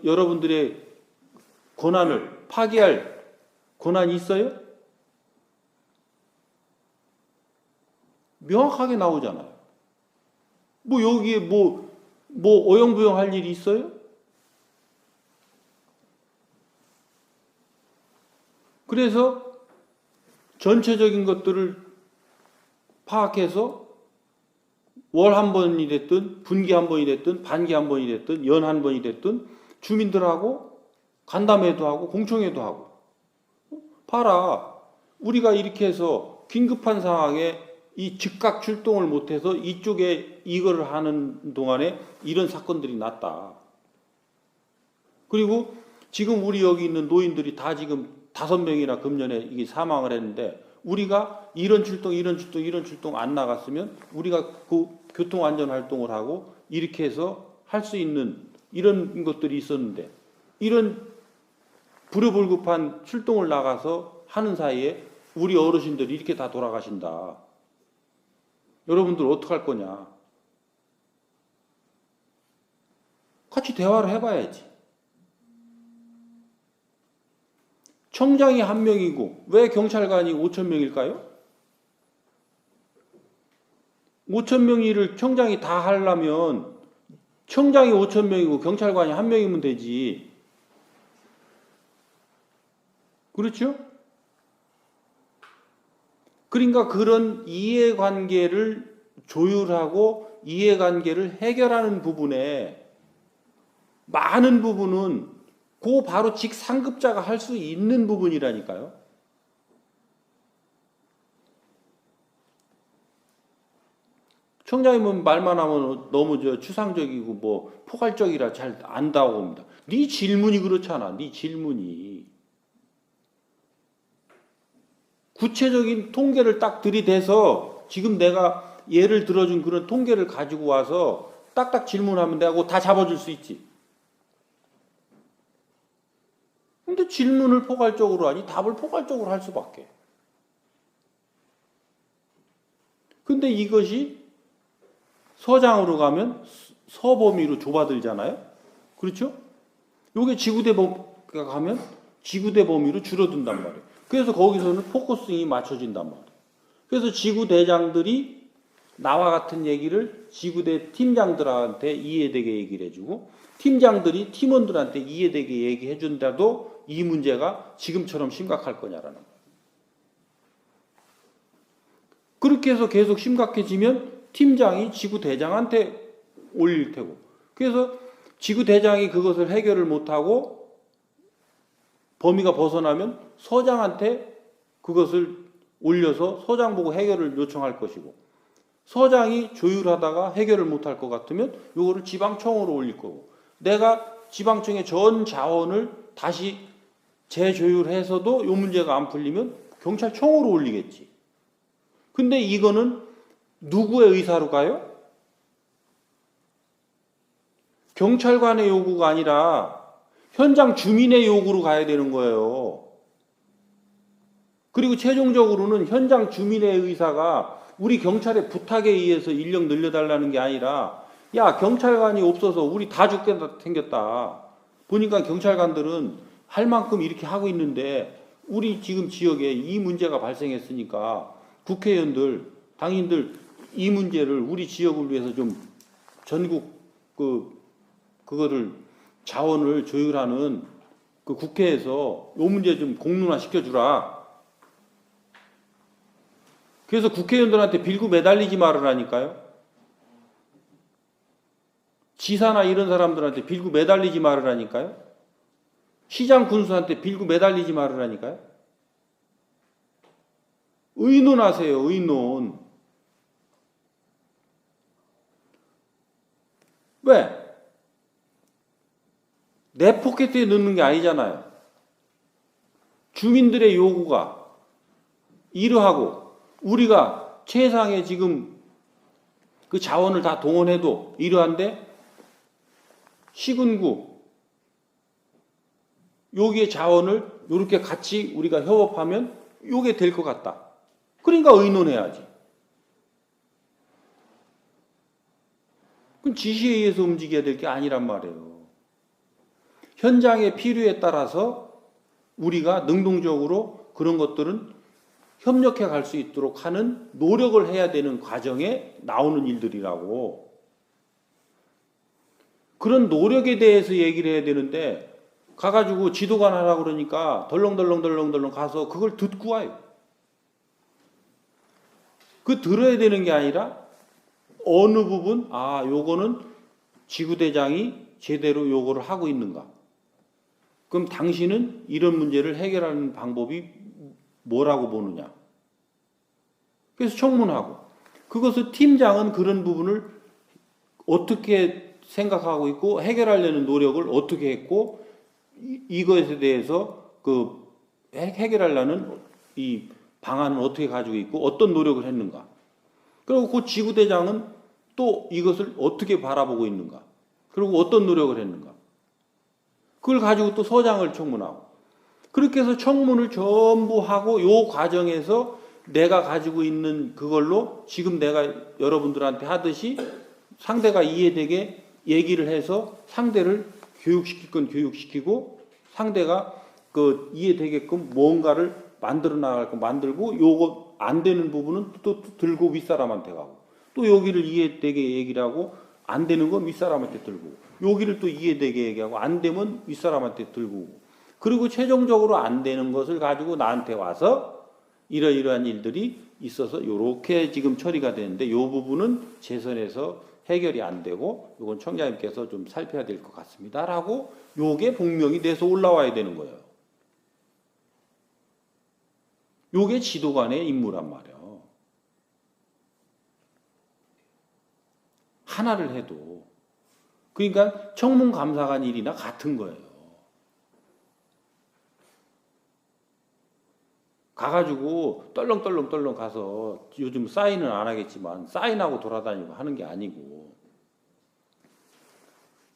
여러분들의 권한을 파기할 권한이 있어요? 명확하게 나오잖아요. 뭐 여기에 뭐 어영부영 할 일이 있어요? 그래서 전체적인 것들을 파악해서 월 한 번이 됐든 분기 한 번이 됐든 반기 한 번이 됐든 연 한 번이 됐든 주민들하고 간담회도 하고 공청회도 하고 봐라. 우리가 이렇게 해서 긴급한 상황에 이 즉각 출동을 못해서 이쪽에 이거를 하는 동안에 이런 사건들이 났다. 그리고 지금 우리 여기 있는 노인들이 다 지금 5명이나 금년에 이게 사망을 했는데 우리가 이런 출동 안 나갔으면 우리가 그 교통안전활동을 하고 이렇게 해서 할 수 있는 이런 것들이 있었는데 이런 불효불급한 출동을 나가서 하는 사이에 우리 어르신들이 이렇게 다 돌아가신다. 여러분들 어떡할 거냐. 같이 대화를 해봐야지. 청장이 1명이고 왜 경찰관이 5,000명일까요? 5,000명 일을 청장이 다 하려면 청장이 5,000명이고 경찰관이 1명이면 되지. 그렇죠? 그러니까 그런 이해관계를 조율하고 이해관계를 해결하는 부분에 많은 부분은 그 바로 직상급자가 할 수 있는 부분이라니까요. 청장님은 말만 하면 너무 추상적이고 뭐 포괄적이라 잘 안다고 봅니다. 네 질문이 그렇잖아. 네 질문이. 구체적인 통계를 딱 들이대서 지금 내가 예를 들어준 그런 통계를 가지고 와서 딱딱 질문하면 내가 그거 다 잡아줄 수 있지. 근데 질문을 포괄적으로 하니 답을 포괄적으로 할 수밖에. 근데 이것이 서장으로 가면 서범위로 좁아들잖아요. 그렇죠? 요게 지구대 범위가 가면 지구대 범위로 줄어든단 말이에요. 그래서 거기서는 포커싱이 맞춰진단 말이에요. 그래서 지구대장들이 나와 같은 얘기를 지구대 팀장들한테 이해되게 얘기를 해주고 팀장들이 팀원들한테 이해되게 얘기해준다도 이 문제가 지금처럼 심각할 거냐라는 거예요. 그렇게 해서 계속 심각해지면 팀장이 지구대장한테 올릴 테고 그래서 지구대장이 그것을 해결을 못하고 범위가 벗어나면 서장한테 그것을 올려서 서장 보고 해결을 요청할 것이고 서장이 조율하다가 해결을 못할 것 같으면 이거를 지방청으로 올릴 거고 내가 지방청의 전 자원을 다시 재조율해서도 이 문제가 안 풀리면 경찰청으로 올리겠지. 근데 이거는 누구의 의사로 가요? 경찰관의 요구가 아니라 현장 주민의 요구로 가야 되는 거예요. 그리고 최종적으로는 현장 주민의 의사가 우리 경찰의 부탁에 의해서 인력 늘려달라는 게 아니라 야 경찰관이 없어서 우리 다 죽게 생겼다. 보니까 경찰관들은 할 만큼 이렇게 하고 있는데 우리 지금 지역에 이 문제가 발생했으니까 국회의원들 당인들 이 문제를 우리 지역을 위해서 좀 전국 그거를 자원을 조율하는 그 국회에서 이 문제 좀 공론화 시켜주라. 그래서 국회의원들한테 빌고 매달리지 말으라니까요. 지사나 이런 사람들한테 빌고 매달리지 말으라니까요. 시장 군수한테 빌고 매달리지 말으라니까요. 의논하세요. 의논. 왜? 내 포켓에 넣는 게 아니잖아요. 주민들의 요구가 이러하고 우리가 최상의 지금 그 자원을 다 동원해도 이러한데 시군구 여기에 자원을 이렇게 같이 우리가 협업하면 요게 될 것 같다. 그러니까 의논해야지. 그건 지시에 의해서 움직여야 될 게 아니란 말이에요. 현장의 필요에 따라서 우리가 능동적으로 그런 것들은 협력해 갈 수 있도록 하는 노력을 해야 되는 과정에 나오는 일들이라고. 그런 노력에 대해서 얘기를 해야 되는데 가가지고 지도관 하라고 그러니까 덜렁덜렁 가서 그걸 듣고 와요. 그 들어야 되는 게 아니라 어느 부분 요거는 지구대장이 제대로 요거를 하고 있는가. 그럼 당신은 이런 문제를 해결하는 방법이 뭐라고 보느냐. 그래서 청문하고 그것을 팀장은 그런 부분을 어떻게 생각하고 있고 해결하려는 노력을 어떻게 했고 이것에 대해서 그 해결하려는 이 방안을 어떻게 가지고 있고 어떤 노력을 했는가. 그리고 그 지구대장은 또 이것을 어떻게 바라보고 있는가. 그리고 어떤 노력을 했는가. 그걸 가지고 또 서장을 청문하고 그렇게 해서 청문을 전부 하고 요 과정에서 내가 가지고 있는 그걸로 지금 내가 여러분들한테 하듯이 상대가 이해되게 얘기를 해서 상대를 교육시킬 건 교육시키고 상대가 그 이해되게끔 뭔가를 만들어 나갈 거 만들고 요거 안 되는 부분은 또 들고 윗사람한테 가고 또 여기를 이해되게 얘기를 하고 안 되는 건 윗사람한테 들고 여기를 또 이해되게 얘기하고 안 되면 윗사람한테 들고 그리고 최종적으로 안 되는 것을 가지고 나한테 와서 이러이러한 일들이 있어서 요렇게 지금 처리가 되는데 요 부분은 재선에서 해결이 안 되고 요건 청장님께서 좀 살펴야 될 것 같습니다. 라고 요게 복명이 돼서 올라와야 되는 거예요. 요게 지도관의 임무란 말이에요. 하나를 해도. 그러니까 청문감사관 일이나 같은 거예요. 가가지고 떨렁떨렁 가서 요즘 사인은 안 하겠지만 사인하고 돌아다니고 하는 게 아니고.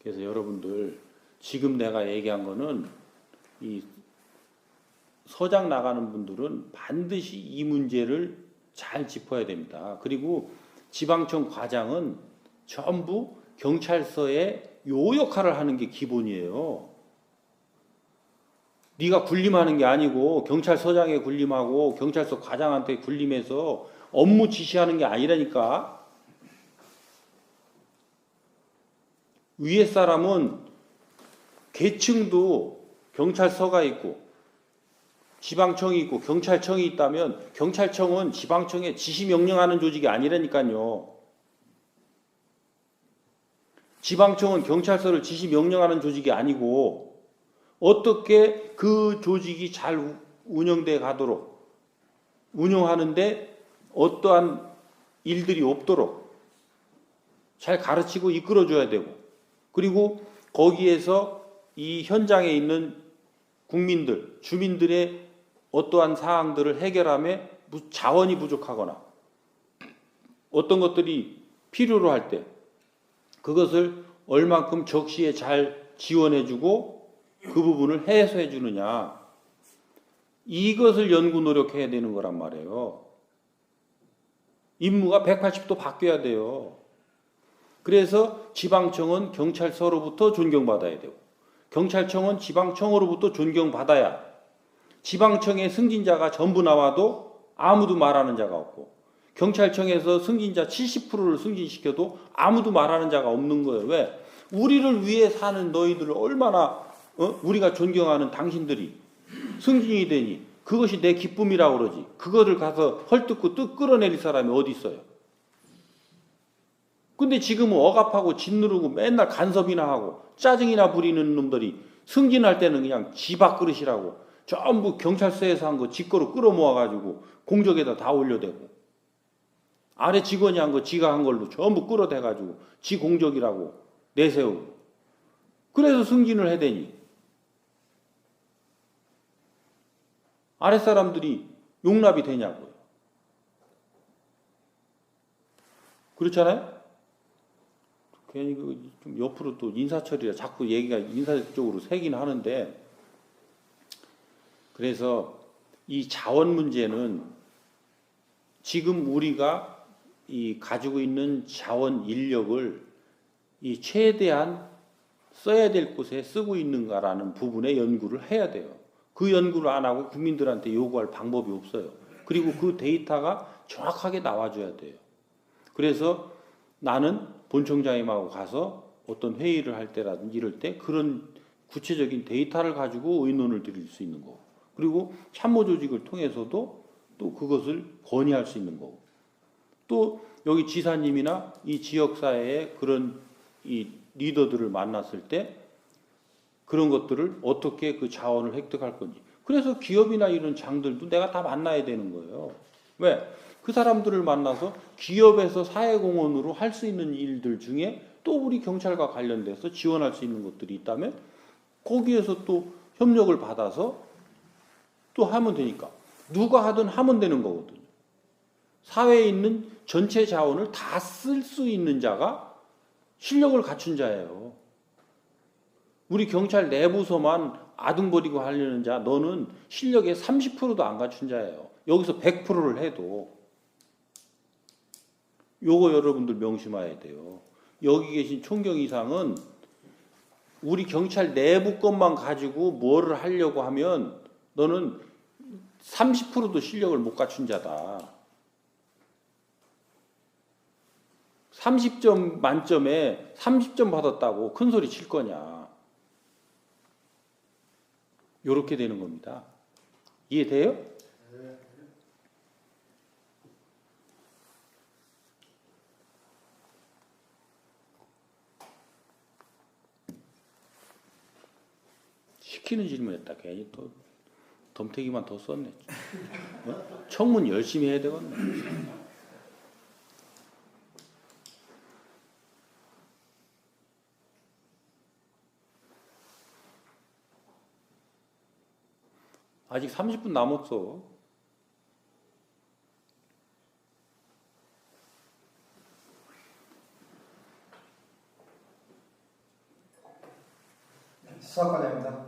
그래서 여러분들 지금 내가 얘기한 거는 이 서장 나가는 분들은 반드시 이 문제를 잘 짚어야 됩니다. 그리고 지방청 과장은 전부 경찰서에 요 역할을 하는 게 기본이에요. 네가 군림하는 게 아니고 경찰서장에 군림하고 경찰서 과장한테 군림해서 업무 지시하는 게 아니라니까. 위에 사람은 계층도 경찰서가 있고 지방청이 있고 경찰청이 있다면 경찰청은 지방청에 지시 명령하는 조직이 아니라니까요. 지방청은 경찰서를 지시 명령하는 조직이 아니고 어떻게 그 조직이 잘 운영돼 가도록 운영하는데 어떠한 일들이 없도록 잘 가르치고 이끌어줘야 되고 그리고 거기에서 이 현장에 있는 국민들, 주민들의 어떠한 사항들을 해결함에 자원이 부족하거나 어떤 것들이 필요로 할 때 그것을 얼만큼 적시에 잘 지원해주고 그 부분을 해소해 주느냐 이것을 연구 노력해야 되는 거란 말이에요. 임무가 180도 바뀌어야 돼요. 그래서 지방청은 경찰서로부터 존경받아야 되고 경찰청은 지방청으로부터 존경받아야 지방청의 승진자가 전부 나와도 아무도 말하는 자가 없고 경찰청에서 승진자 70%를 승진시켜도 아무도 말하는 자가 없는 거예요. 왜? 우리를 위해 사는 너희들을 얼마나 우리가 존경하는 당신들이 승진이 되니 그것이 내 기쁨이라고 그러지. 그거를 가서 헐뜯고 뜻 끌어내릴 사람이 어디 있어요. 근데 지금은 억압하고 짓누르고 맨날 간섭이나 하고 짜증이나 부리는 놈들이 승진할 때는 그냥 지 밥그릇이라고 전부 경찰서에서 한 거 지거로 끌어모아가지고 공적에다 다 올려대고 아래 직원이 한 거 지가 한 걸로 전부 끌어대가지고 지 공적이라고 내세우고 그래서 승진을 해대니 아랫사람들이 용납이 되냐고요. 그렇잖아요? 괜히 좀 옆으로 또 인사처리라 자꾸 얘기가 인사 쪽으로 새긴 하는데 그래서 이 자원 문제는 지금 우리가 이 가지고 있는 자원 인력을 이 최대한 써야 될 곳에 쓰고 있는가라는 부분에 연구를 해야 돼요. 그 연구를 안 하고 국민들한테 요구할 방법이 없어요. 그리고 그 데이터가 정확하게 나와줘야 돼요. 그래서 나는 본청장님하고 가서 어떤 회의를 할 때라든지 이럴 때 그런 구체적인 데이터를 가지고 의논을 드릴 수 있는 거고 그리고 참모 조직을 통해서도 또 그것을 건의할 수 있는 거고 또 여기 지사님이나 이 지역사회의 그런 이 리더들을 만났을 때 그런 것들을 어떻게 그 자원을 획득할 건지 그래서 기업이나 이런 장들도 내가 다 만나야 되는 거예요. 왜? 그 사람들을 만나서 기업에서 사회공헌으로 할 수 있는 일들 중에 또 우리 경찰과 관련돼서 지원할 수 있는 것들이 있다면 거기에서 또 협력을 받아서 또 하면 되니까 누가 하든 하면 되는 거거든요. 사회에 있는 전체 자원을 다 쓸 수 있는 자가 실력을 갖춘 자예요. 우리 경찰 내부서만 아둥거리고 하려는 자 너는 실력의 30%도 안 갖춘 자예요. 여기서 100%를 해도 요거 여러분들 명심해야 돼요. 여기 계신 총경 이상은 우리 경찰 내부 것만 가지고 뭐를 하려고 하면 너는 30%도 실력을 못 갖춘 자다. 30점 만점에 30점 받았다고 큰 소리 칠 거냐. 요렇게 되는 겁니다. 이해돼요? 시키는 질문했다. 괜히 또 덤태기만 더 썼네. 청문 열심히 해야 되겠네. 아직 30분 남았어. 수학과장입니다.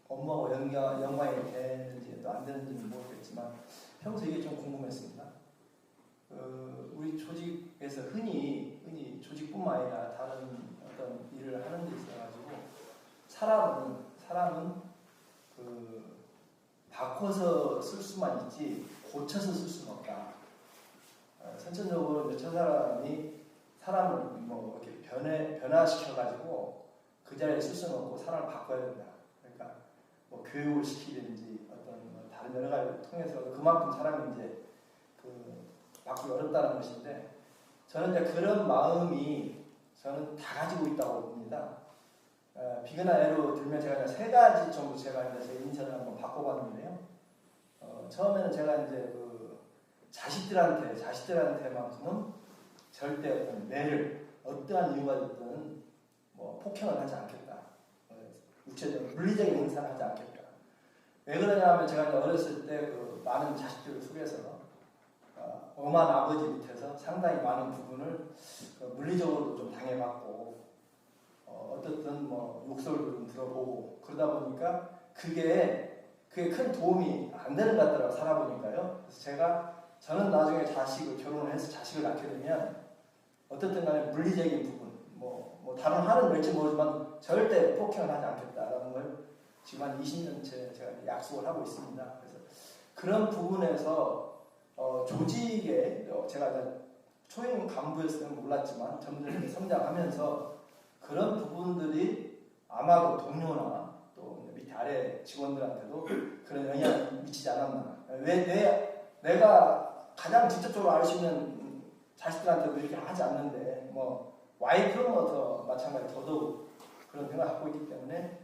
업무하고 연관이 되는지 또 안 되는지는 모르겠지만 평소에 이게 좀 궁금했습니다. 우리 조직에서 흔히 조직뿐만 아니라 다른 어떤 일을 하는 데 있어가지고 사람은 바꿔서 쓸 수만 있지 고쳐서 쓸 수는 없다. 선천적으로 저 사람이 사람을 뭐 이렇게 변화시켜가지고 그 자리에 쓸 수는 없고 사람을 바꿔야 된다. 그러니까 뭐 교육을 시키든지 어떤 뭐 다른 여러 가지를 통해서 그만큼 사람이 이제 바꾸기 어렵다는 것인데 저는 이제 그런 마음이 저는 다 가지고 있다고 봅니다. 비근한 예로 들면 제가 이제 3가지 정도 제가 이제 제 인생을 한번 바꿔봤는데요. 처음에는 제가 이제 자식들한테만큼은 절대 어떤 매를 어떠한 이유가 됐든 뭐 폭행을 하지 않겠다. 구체적으로 물리적인 행사를 하지 않겠다. 왜 그러냐면 제가 이제 어렸을 때 많은 자식들 속에서 엄한 아버지 밑에서 상당히 많은 부분을 물리적으로도 좀 당해봤고 어떻든 뭐 욕설도 좀 들어보고 그러다 보니까 그게 큰 도움이 안 되는 것 같더라고요. 살아보니까요. 그래서 저는 나중에 결혼을 해서 자식을 낳게 되면 어떻든 간에 물리적인 부분 뭐 다른 한은 될지 모르지만 절대 폭행을 하지 않겠다라는 걸 지금 한 20년째 제가 약속을 하고 있습니다. 그래서 그런 부분에서 조직에 제가 초임 간부였을 때는 몰랐지만 점점 성장하면서 그런 부분들이 아마도 동료나 또 밑에 아래 직원들한테도 그런 영향을 미치지 않았나. 왜 내가 가장 직접적으로 알 수 있는 자식들한테도 이렇게 하지 않는데 뭐 와이프는 뭐 더 마찬가지 더더욱 그런 생각을 갖고 있기 때문에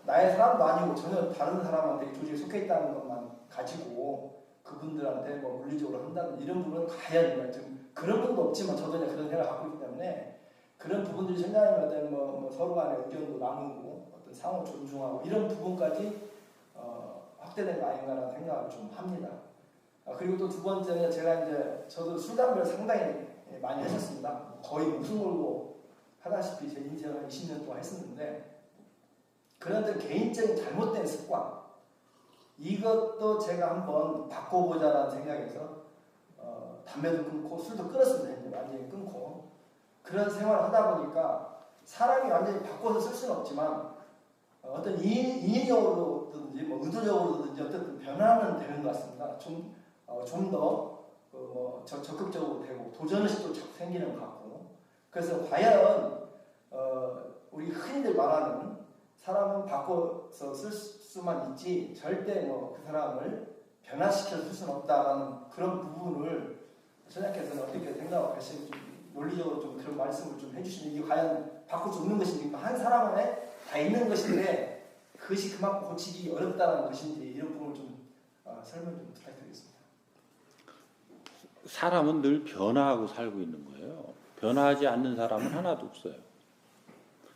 나의 사람도 아니고 전혀 다른 사람한테 조직에 속해 있다는 것만 가지고 그분들한테 뭐 물리적으로 한다는 이런 부분은 과연 좀 그런 분도 없지만 저도 이제 그런 생각을 갖고 있기 때문에 그런 부분들이 생각하면 뭐 서로 간의 의견도 나누고 어떤 상호 존중하고 이런 부분까지 확대된 거 아닌가라는 생각을 좀 합니다. 그리고 또 두 번째는 저도 술 담배를 상당히 많이 하셨습니다. 거의 목숨 걸고 하다시피 제 인생을 한 20년 동안 했었는데 그런 개인적인 잘못된 습관 이것도 제가 한번 바꿔보자라는 생각에서 담배도 끊고 술도 끊었습니다. 이제 완전히 끊고 그런 생활을 하다 보니까 사람이 완전히 바꿔서 쓸 수는 없지만 어떤 인위적으로든지 뭐 의도적으로든지 어쨌든 변화는 되는 것 같습니다. 좀 더 적극적으로 되고 도전의식도 자꾸 생기는 것 같고 그래서 과연 우리 흔히들 말하는 사람은 바꿔서 쓸 수만 있지 절대 그 사람을 변화시켜서 쓸 수는 없다라는 그런 부분을 선생님께서는 어떻게 생각하고 계신지 논리적으로 좀 그런 말씀을 좀 해주시면 이게 과연 바꿀 수 없는 것인지 한 사람 안에 다 있는 것인데 그것이 그만큼 고치기 어렵다는 것인지 이런 부분을 좀 설명 좀 부탁드리겠습니다. 사람은 늘 변화하고 살고 있는 거예요. 변화하지 않는 사람은 하나도 없어요.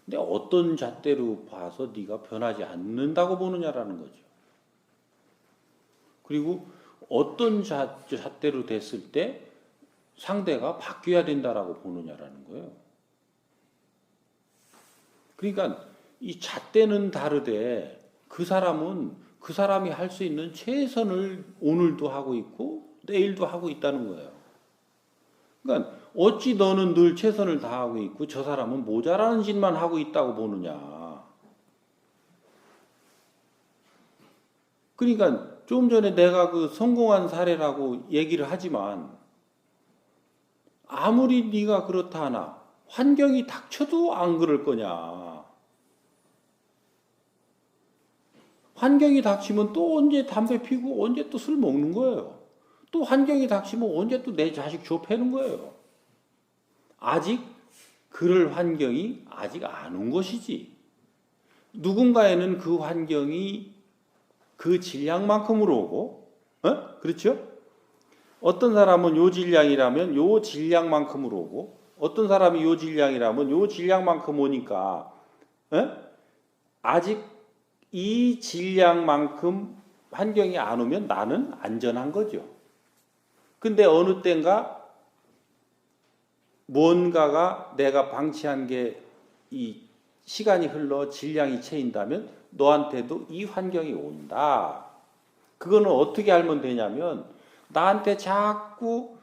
근데 어떤 잣대로 봐서 네가 변하지 않는다고 보느냐라는 거죠. 그리고 어떤 잣대로 됐을 때 상대가 바뀌어야 된다라고 보느냐라는 거예요. 그러니까 이 잣대는 다르되 그 사람이 할 수 있는 최선을 오늘도 하고 있고 내일도 하고 있다는 거예요. 그러니까 어찌 너는 늘 최선을 다하고 있고 저 사람은 모자라는 짓만 하고 있다고 보느냐. 그러니까 좀 전에 내가 성공한 사례라고 얘기를 하지만 아무리 네가 그렇다 하나 환경이 닥쳐도 안 그럴 거냐. 환경이 닥치면 또 언제 담배 피고 언제 또 술 먹는 거예요. 또 환경이 닥치면 언제 또 내 자식 좁혀는 거예요. 아직 그럴 환경이 아직 안 온 것이지. 누군가에는 그 환경이 그 질량만큼으로 오고, 그렇죠? 어떤 사람은 요 질량이라면 요 질량만큼으로 오고, 어떤 사람이 요 질량이라면 요 질량만큼 오니까, 아직 이 질량만큼 환경이 안 오면 나는 안전한 거죠. 근데 어느 때인가 뭔가가 내가 방치한 게 이 시간이 흘러 질량이 채인다면 너한테도 이 환경이 온다. 그거는 어떻게 알면 되냐면 나한테 자꾸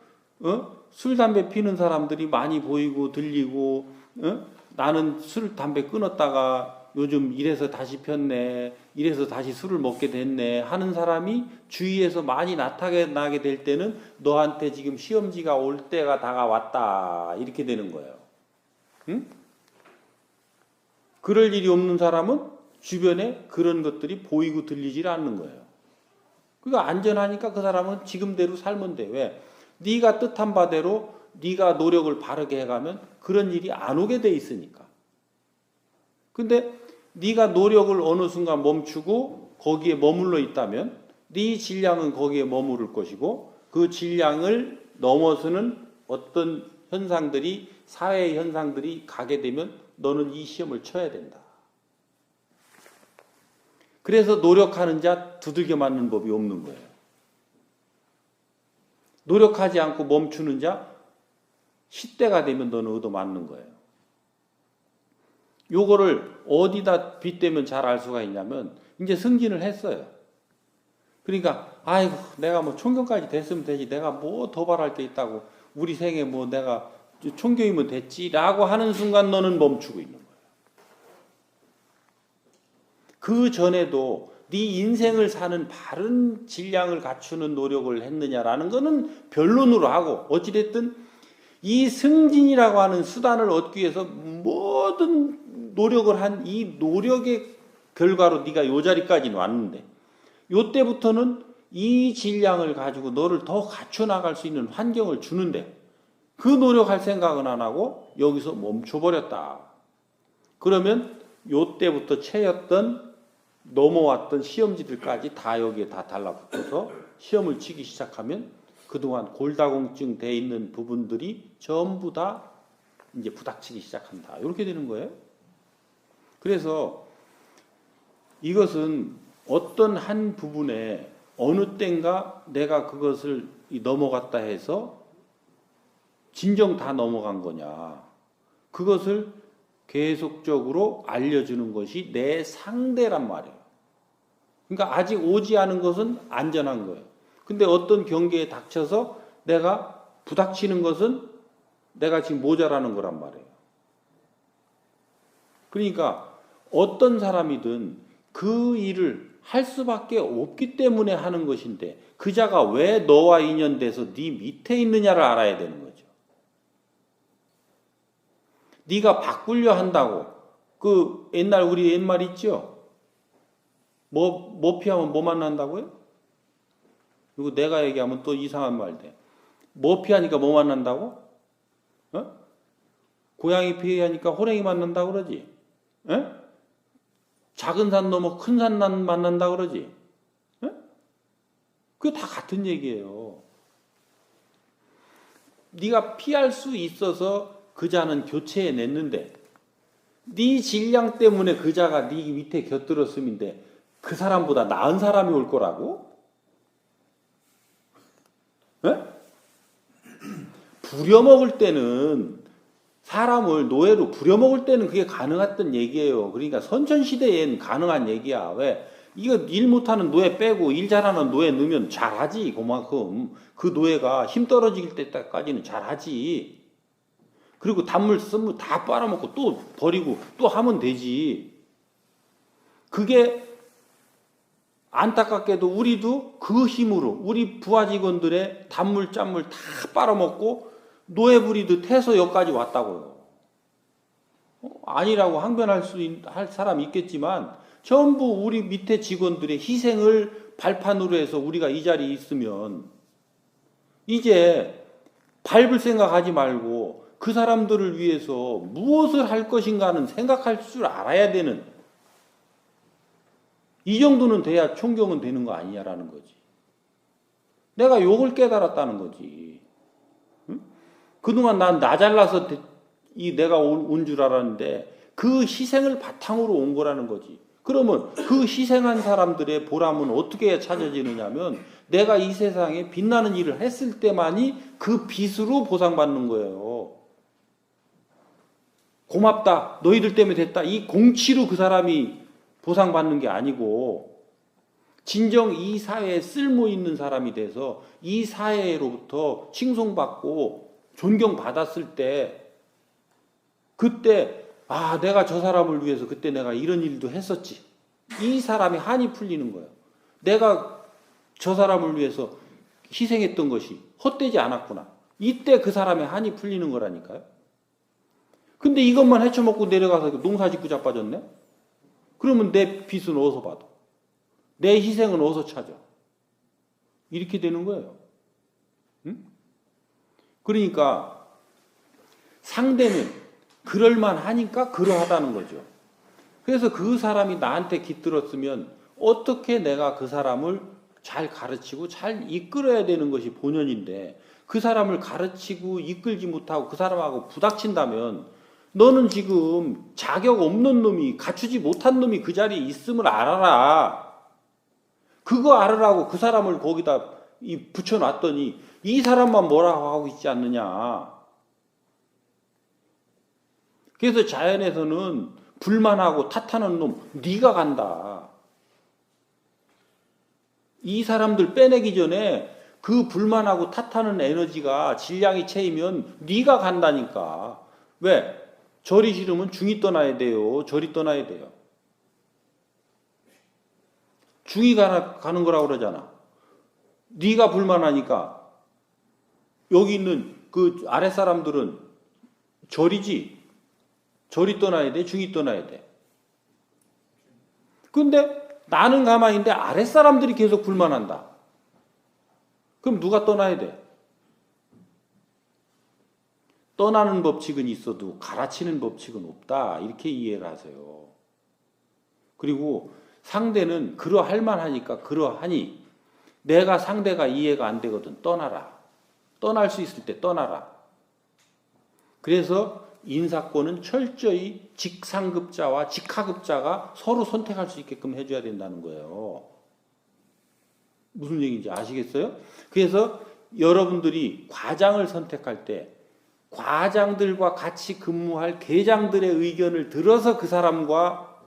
술, 담배 피는 사람들이 많이 보이고 들리고 나는 술, 담배 끊었다가 요즘 이래서 다시 폈네, 이래서 다시 술을 먹게 됐네 하는 사람이 주위에서 많이 나타나게 될 때는 너한테 지금 시험지가 올 때가 다가왔다 이렇게 되는 거예요. 응? 그럴 일이 없는 사람은 주변에 그런 것들이 보이고 들리질 않는 거예요. 그러니까 안전하니까 그 사람은 지금대로 살면 돼. 왜? 네가 뜻한 바대로 네가 노력을 바르게 해가면 그런 일이 안 오게 돼 있으니까. 근데 네가 노력을 어느 순간 멈추고 거기에 머물러 있다면 네 질량은 거기에 머무를 것이고 그 질량을 넘어서는 어떤 현상들이 사회의 현상들이 가게 되면 너는 이 시험을 쳐야 된다. 그래서 노력하는 자 두들겨 맞는 법이 없는 거예요. 노력하지 않고 멈추는 자 시대가 되면 너는 얻어맞는 거예요. 요거를 어디다 빗대면 잘 알 수가 있냐면 이제 승진을 했어요. 그러니까 아이고 내가 뭐 총경까지 됐으면 되지 내가 뭐 더 바랄 게 있다고 우리 생에 뭐 내가 총경이면 됐지라고 하는 순간 너는 멈추고 있는 거예요. 그 전에도 네 인생을 사는 바른 질량을 갖추는 노력을 했느냐라는 거는 변론으로 하고 어찌됐든 이 승진이라고 하는 수단을 얻기 위해서 모든 노력을 한 이 노력의 결과로 네가 요 자리까지 왔는데 요때부터는 이 질량을 가지고 너를 더 갖춰 나갈 수 있는 환경을 주는데 그 노력할 생각은 안 하고 여기서 멈춰버렸다. 그러면 요때부터 채였던 넘어왔던 시험지들까지 다 여기에 다 달라붙어서 시험을 치기 시작하면 그동안 골다공증 돼 있는 부분들이 전부 다 이제 부닥치기 시작한다. 이렇게 되는 거예요. 그래서 이것은 어떤 한 부분에 어느 땐가 내가 그것을 넘어갔다 해서 진정 다 넘어간 거냐. 그것을 계속적으로 알려주는 것이 내 상대란 말이에요. 그러니까 아직 오지 않은 것은 안전한 거예요. 근데 어떤 경계에 닥쳐서 내가 부닥치는 것은 내가 지금 모자라는 거란 말이에요. 그러니까 어떤 사람이든 그 일을 할 수밖에 없기 때문에 하는 것인데 그 자가 왜 너와 인연돼서 네 밑에 있느냐를 알아야 되는 거죠. 네가 바꾸려 한다고 그 옛날 우리 옛말 있죠? 뭐 피하면 뭐 만난다고요? 이거 내가 얘기하면 또 이상한 말 돼. 뭐 피하니까 뭐 만난다고? 고양이 피하니까 호랭이 만난다고 그러지? 작은 산 넘어 큰 산 만난다 그러지? 그게 다 같은 얘기예요. 네가 피할 수 있어서 그 자는 교체해 냈는데 네 질량 때문에 그 자가 네 밑에 곁들었음인데 그 사람보다 나은 사람이 올 거라고? 부려먹을 때는 사람을 노예로 부려먹을 때는 그게 가능했던 얘기예요. 그러니까 선천시대엔 가능한 얘기야. 왜? 이거 일 못하는 노예 빼고 일 잘하는 노예 넣으면 잘하지. 그만큼 그 노예가 힘 떨어질 때까지는 잘하지. 그리고 단물 쓴물 다 빨아먹고 또 버리고 또 하면 되지. 그게 안타깝게도 우리도 그 힘으로 우리 부하 직원들의 단물 짠물 다 빨아먹고 노예 부리듯 해서 여기까지 왔다고요. 아니라고 항변할 할 사람이 있겠지만 전부 우리 밑에 직원들의 희생을 발판으로 해서 우리가 이 자리에 있으면 이제 밟을 생각하지 말고 그 사람들을 위해서 무엇을 할 것인가는 생각할 줄 알아야 되는 이 정도는 돼야 총경은 되는 거 아니냐라는 거지. 내가 욕을 깨달았다는 거지. 응? 그동안 난 나 잘나서 내가 온 줄 알았는데 그 희생을 바탕으로 온 거라는 거지. 그러면 그 희생한 사람들의 보람은 어떻게 찾아지느냐면 내가 이 세상에 빛나는 일을 했을 때만이 그 빛으로 보상받는 거예요. 고맙다. 너희들 때문에 됐다. 이 공치로 그 사람이 보상받는 게 아니고 진정 이 사회에 쓸모 있는 사람이 돼서 이 사회로부터 칭송받고 존경받았을 때 그때 아 내가 저 사람을 위해서 그때 내가 이런 일도 했었지. 이 사람이 한이 풀리는 거예요. 내가 저 사람을 위해서 희생했던 것이 헛되지 않았구나. 이때 그 사람의 한이 풀리는 거라니까요. 근데 이것만 헤쳐먹고 내려가서 농사 짓고 자빠졌네? 그러면 내 빚은 어디서 받아? 내 희생은 어디서 찾아? 이렇게 되는 거예요. 응? 그러니까 상대는 그럴만 하니까 그러하다는 거죠. 그래서 그 사람이 나한테 깃들었으면 어떻게 내가 그 사람을 잘 가르치고 잘 이끌어야 되는 것이 본연인데 그 사람을 가르치고 이끌지 못하고 그 사람하고 부닥친다면 너는 지금 자격 없는 놈이 갖추지 못한 놈이 그 자리에 있음을 알아라. 그거 알으라고 그 사람을 거기다 붙여놨더니 이 사람만 뭐라고 하고 있지 않느냐. 그래서 자연에서는 불만하고 탓하는 놈 네가 간다. 이 사람들 빼내기 전에 그 불만하고 탓하는 에너지가 질량이 채이면 네가 간다니까. 왜? 절이 싫으면 중이 떠나야 돼요. 절이 떠나야 돼요. 중이 가는 거라고 그러잖아. 네가 불만하니까 여기 있는 그 아랫사람들은 절이지. 절이 떠나야 돼. 중이 떠나야 돼. 근데 나는 가만히 있는데 아랫사람들이 계속 불만한다. 그럼 누가 떠나야 돼? 떠나는 법칙은 있어도 갈아치는 법칙은 없다. 이렇게 이해를 하세요. 그리고 상대는 그러할 만하니까 그러하니 내가 상대가 이해가 안 되거든. 떠나라. 떠날 수 있을 때 떠나라. 그래서 인사권은 철저히 직상급자와 직하급자가 서로 선택할 수 있게끔 해줘야 된다는 거예요. 무슨 얘기인지 아시겠어요? 그래서 여러분들이 과장을 선택할 때 과장들과 같이 근무할 계장들의 의견을 들어서 그 사람과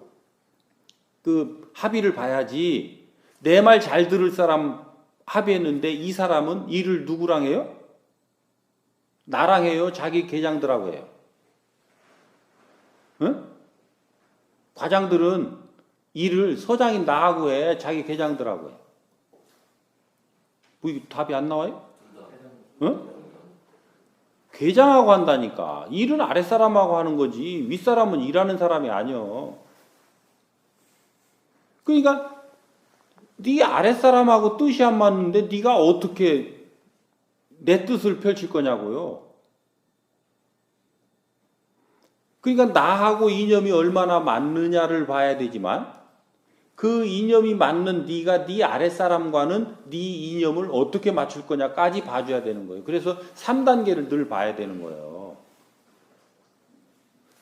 그 합의를 봐야지. 내 말 잘 들을 사람 합의했는데 이 사람은 일을 누구랑 해요? 나랑 해요? 자기 계장들하고 해요? 응? 과장들은 일을 서장인 나하고 해. 자기 계장들하고 해. 뭐 이게 답이 안 나와요? 응? 계장하고 한다니까. 일은 아랫사람하고 하는 거지 윗사람은 일하는 사람이 아니여. 그러니까 네 아랫사람하고 뜻이 안 맞는데 네가 어떻게 내 뜻을 펼칠 거냐고요. 그러니까 나하고 이념이 얼마나 맞느냐를 봐야 되지만 그 이념이 맞는 네가 네 아랫사람과는 네 이념을 어떻게 맞출 거냐까지 봐줘야 되는 거예요. 그래서 3단계를 늘 봐야 되는 거예요.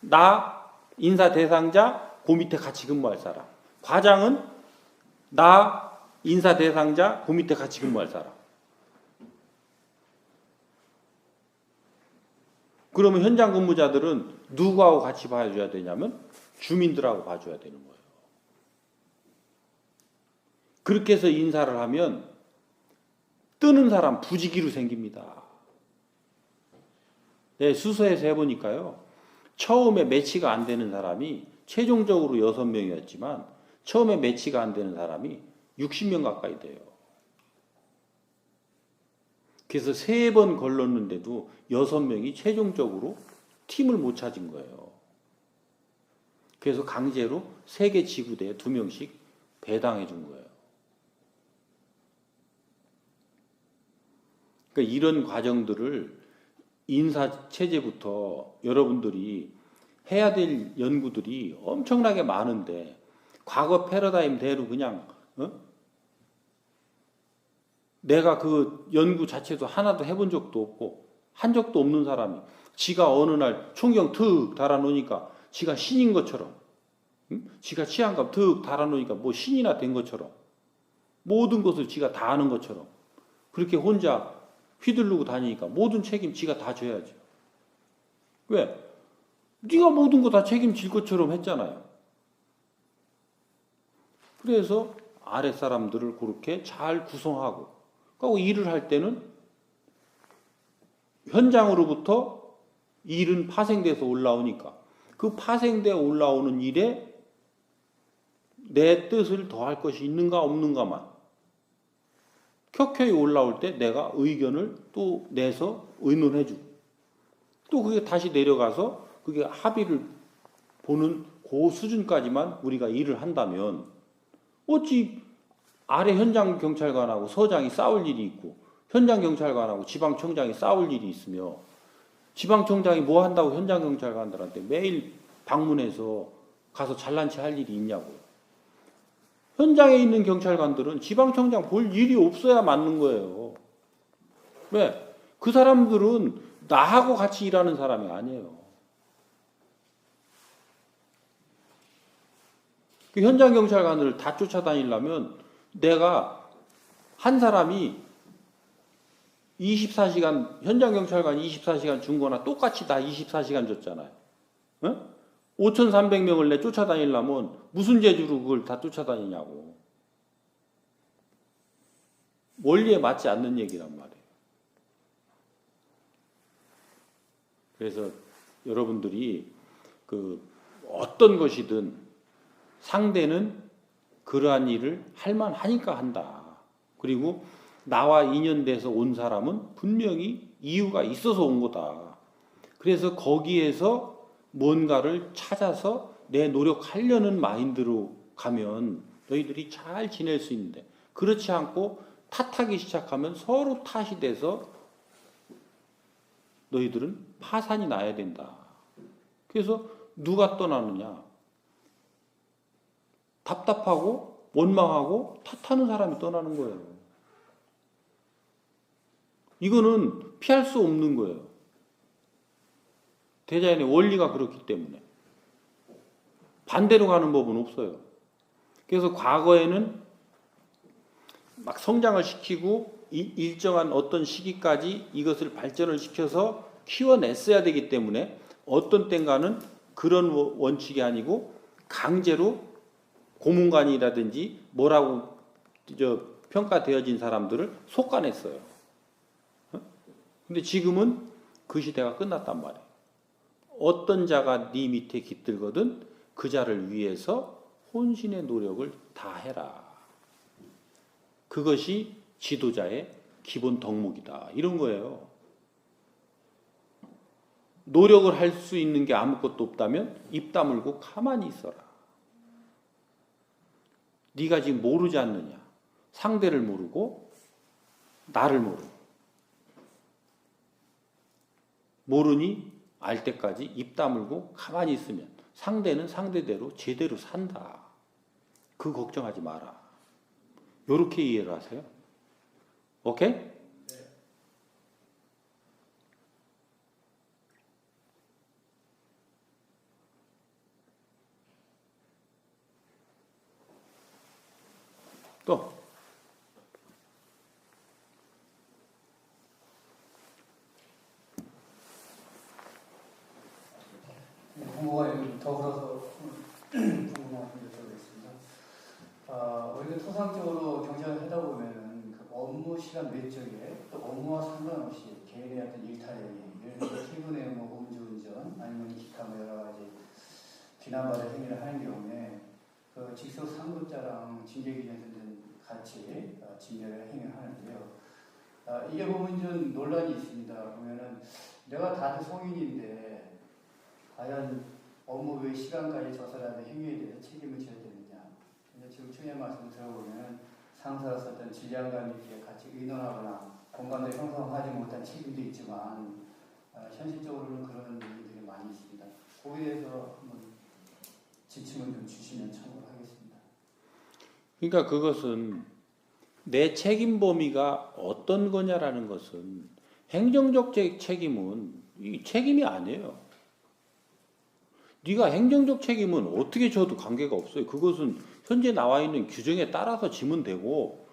나 인사 대상자 그 밑에 같이 근무할 사람. 과장은 나 인사 대상자 그 밑에 같이 근무할 사람. 그러면 현장 근무자들은 누구하고 같이 봐줘야 되냐면 주민들하고 봐줘야 되는 거예요. 그렇게 해서 인사를 하면 뜨는 사람 부지기로 생깁니다. 네, 수서에서 해보니까요. 처음에 매치가 안 되는 사람이 최종적으로 6명이었지만 처음에 매치가 안 되는 사람이 60명 가까이 돼요. 그래서 3번 걸렀는데도 6명이 최종적으로 팀을 못 찾은 거예요. 그래서 강제로 3개 지구대에 2명씩 배당해 준 거예요. 그러니까 이런 과정들을 인사체제부터 여러분들이 해야 될 연구들이 엄청나게 많은데 과거 패러다임대로 그냥 내가 그 연구 자체도 하나도 해본 적도 없고 한 적도 없는 사람이 지가 어느 날 총경 툭 달아놓으니까 지가 신인 것처럼 지가 치안감 툭 달아놓으니까 뭐 신이나 된 것처럼 모든 것을 지가 다 아는 것처럼 그렇게 혼자 휘두르고 다니니까 모든 책임 지가 다 져야죠. 왜? 네가 모든 거 다 책임질 것처럼 했잖아요. 그래서 아랫 사람들을 그렇게 잘 구성하고, 그리고 일을 할 때는 현장으로부터 일은 파생돼서 올라오니까 그 파생돼 올라오는 일에 내 뜻을 더할 것이 있는가 없는가만 켜켜이 올라올 때 내가 의견을 또 내서 의논해주고, 또 그게 다시 내려가서 그게 합의를 보는 그 수준까지만 우리가 일을 한다면, 어찌 아래 현장 경찰관하고 서장이 싸울 일이 있고 현장 경찰관하고 지방청장이 싸울 일이 있으며, 지방청장이 뭐 한다고 현장 경찰관들한테 매일 방문해서 가서 잘난 체 할 일이 있냐고요. 현장에 있는 경찰관들은 지방청장 볼 일이 없어야 맞는 거예요. 왜? 그 사람들은 나하고 같이 일하는 사람이 아니에요. 그 현장 경찰관을 다 쫓아다니려면 내가 한 사람이 24시간, 현장 경찰관이 24시간 준 거나 똑같이 다 24시간 줬잖아요. 어? 5,300명을 내 쫓아다니려면 무슨 재주로 그걸 다 쫓아다니냐고. 원리에 맞지 않는 얘기란 말이에요. 그래서 여러분들이 그 어떤 것이든 상대는 그러한 일을 할 만하니까 한다. 그리고 나와 인연돼서 온 사람은 분명히 이유가 있어서 온 거다. 그래서 거기에서 뭔가를 찾아서 내 노력하려는 마인드로 가면 너희들이 잘 지낼 수 있는데, 그렇지 않고 탓하기 시작하면 서로 탓이 돼서 너희들은 파산이 나야 된다. 그래서 누가 떠나느냐? 답답하고 원망하고 탓하는 사람이 떠나는 거예요. 이거는 피할 수 없는 거예요. 대자연의 원리가 그렇기 때문에. 반대로 가는 법은 없어요. 그래서 과거에는 막 성장을 시키고 일정한 어떤 시기까지 이것을 발전을 시켜서 키워냈어야 되기 때문에 어떤 땐가는 그런 원칙이 아니고 강제로 고문관이라든지 뭐라고 평가되어진 사람들을 속아냈어요. 근데 지금은 그 시대가 끝났단 말이에요. 어떤 자가 네 밑에 깃들거든 그 자를 위해서 혼신의 노력을 다해라. 그것이 지도자의 기본 덕목이다. 이런 거예요. 노력을 할 수 있는 게 아무것도 없다면 입 다물고 가만히 있어라. 네가 지금 모르지 않느냐. 상대를 모르고 나를 모르고. 모르니 알 때까지 입 다물고 가만히 있으면 상대는 상대대로 제대로 산다. 그 걱정하지 마라. 요렇게 이해를 하세요. 오케이? 또 공무원님 더불어서 궁금한 점 여쭤보겠습니다. 우리가 통상적으로 경쟁을 하다 보면은 그 업무 시간 외적에 또 업무와 상관없이 개인의 어떤 일탈행위, 예를 들어 퇴근에 뭐 음주운전 아니면 기타 뭐 여러 가지 비난받을 행위를 하는 경우에 그 직속 상급자랑 징계기준에서는 같이 징계를 행위를 하는데요. 이게 보면 좀 논란이 있습니다. 보면은 내가 다들 성인인데 과연 업무 외 시간까지 저 사람의 행위에 대해서 책임을 져야 되느냐. 근데 지금 총의 말씀을 들어보면 상사로서 어떤 질량감 있게 같이 의논하거나 공감대 형성하지 못한 책임도 있지만 현실적으로는 그런 일들이 많이 있습니다. 거기에 대해서 한번 지침을 좀 주시면 참고하겠습니다. 그러니까 그것은 내 책임 범위가 어떤 거냐라는 것은 행정적 책임은 이 책임이 아니에요. 네가 행정적 책임은 어떻게 져도 관계가 없어요. 그것은 현재 나와 있는 규정에 따라서 지면 되고,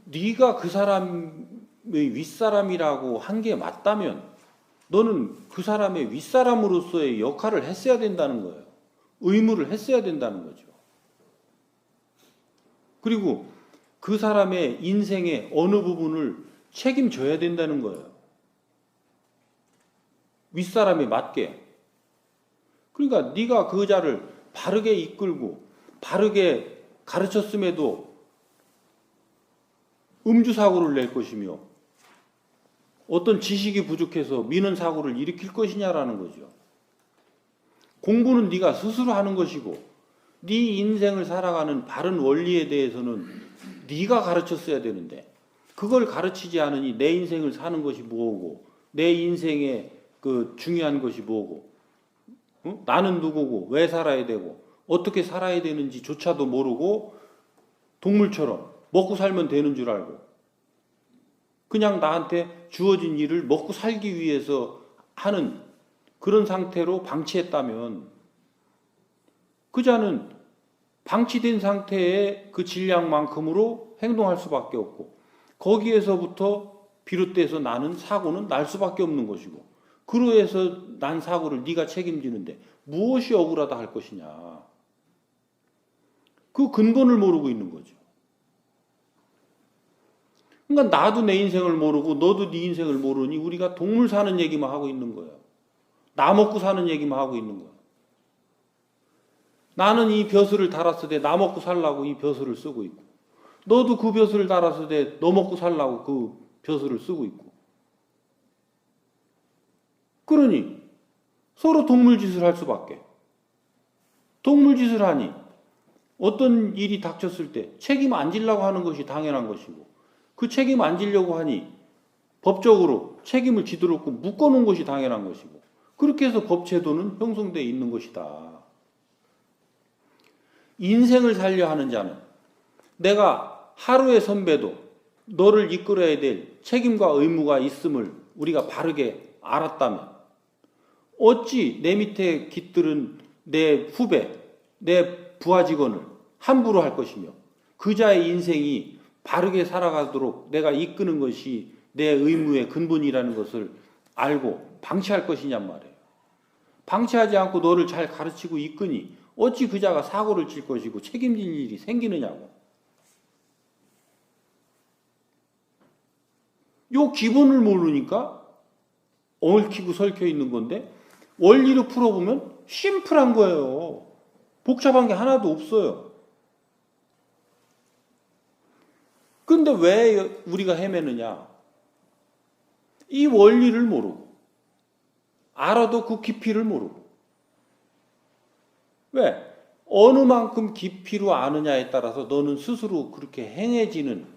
네가 그 사람의 윗사람이라고 한 게 맞다면 너는 그 사람의 윗사람으로서의 역할을 했어야 된다는 거예요. 의무를 했어야 된다는 거죠. 그리고 그 사람의 인생의 어느 부분을 책임져야 된다는 거예요. 윗사람에 맞게. 그러니까 네가 그 자를 바르게 이끌고 바르게 가르쳤음에도 음주사고를 낼 것이며 어떤 지식이 부족해서 미는 사고를 일으킬 것이냐라는 거죠. 공부는 네가 스스로 하는 것이고 네 인생을 살아가는 바른 원리에 대해서는 네가 가르쳤어야 되는데 그걸 가르치지 않으니 내 인생을 사는 것이 뭐고 내 인생의 그 중요한 것이 뭐고 나는 누구고 왜 살아야 되고 어떻게 살아야 되는지조차도 모르고 동물처럼 먹고 살면 되는 줄 알고 그냥 나한테 주어진 일을 먹고 살기 위해서 하는 그런 상태로 방치했다면 그 자는 방치된 상태의 그 질량만큼으로 행동할 수밖에 없고 거기에서부터 비롯돼서 나는 사고는 날 수밖에 없는 것이고 그로 해서 난 사고를 네가 책임지는데 무엇이 억울하다 할 것이냐. 그 근본을 모르고 있는 거죠. 그러니까 나도 내 인생을 모르고 너도 네 인생을 모르니 우리가 동물 사는 얘기만 하고 있는 거예요. 나 먹고 사는 얘기만 하고 있는 거예요. 나는 이 벼슬을 달았을 때 나 먹고 살라고 이 벼슬을 쓰고 있고 너도 그 벼슬을 달았을 때 너 먹고 살라고 그 벼슬을 쓰고 있고 그러니 서로 동물짓을 할 수밖에. 동물짓을 하니 어떤 일이 닥쳤을 때 책임 안 지려고 하는 것이 당연한 것이고 그 책임 안 지려고 하니 법적으로 책임을 지도록 묶어놓은 것이 당연한 것이고 그렇게 해서 법제도는 형성되어 있는 것이다. 인생을 살려 하는 자는 내가 하루의 선배도 너를 이끌어야 될 책임과 의무가 있음을 우리가 바르게 알았다면 어찌 내 밑에 깃들은 내 후배, 내 부하 직원을 함부로 할 것이며 그자의 인생이 바르게 살아가도록 내가 이끄는 것이 내 의무의 근본이라는 것을 알고 방치할 것이냔 말이에요. 방치하지 않고 너를 잘 가르치고 이끄니 어찌 그자가 사고를 칠 것이고 책임질 일이 생기느냐고. 요 기본을 모르니까 얽히고 설켜 있는 건데 원리로 풀어보면 심플한 거예요. 복잡한 게 하나도 없어요. 근데 왜 우리가 헤매느냐? 이 원리를 모르고 알아도 그 깊이를 모르고 왜? 어느 만큼 깊이로 아느냐에 따라서 너는 스스로 그렇게 행해지는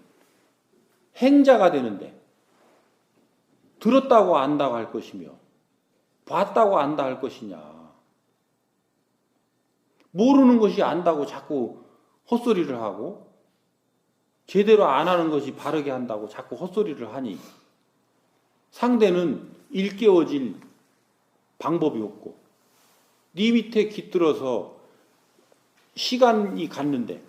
행자가 되는데 들었다고 안다고 할 것이며 봤다고 안다 할 것이냐. 모르는 것이 안다고 자꾸 헛소리를 하고 제대로 안 하는 것이 바르게 한다고 자꾸 헛소리를 하니 상대는 일깨워질 방법이 없고 네 밑에 깃들어서 시간이 갔는데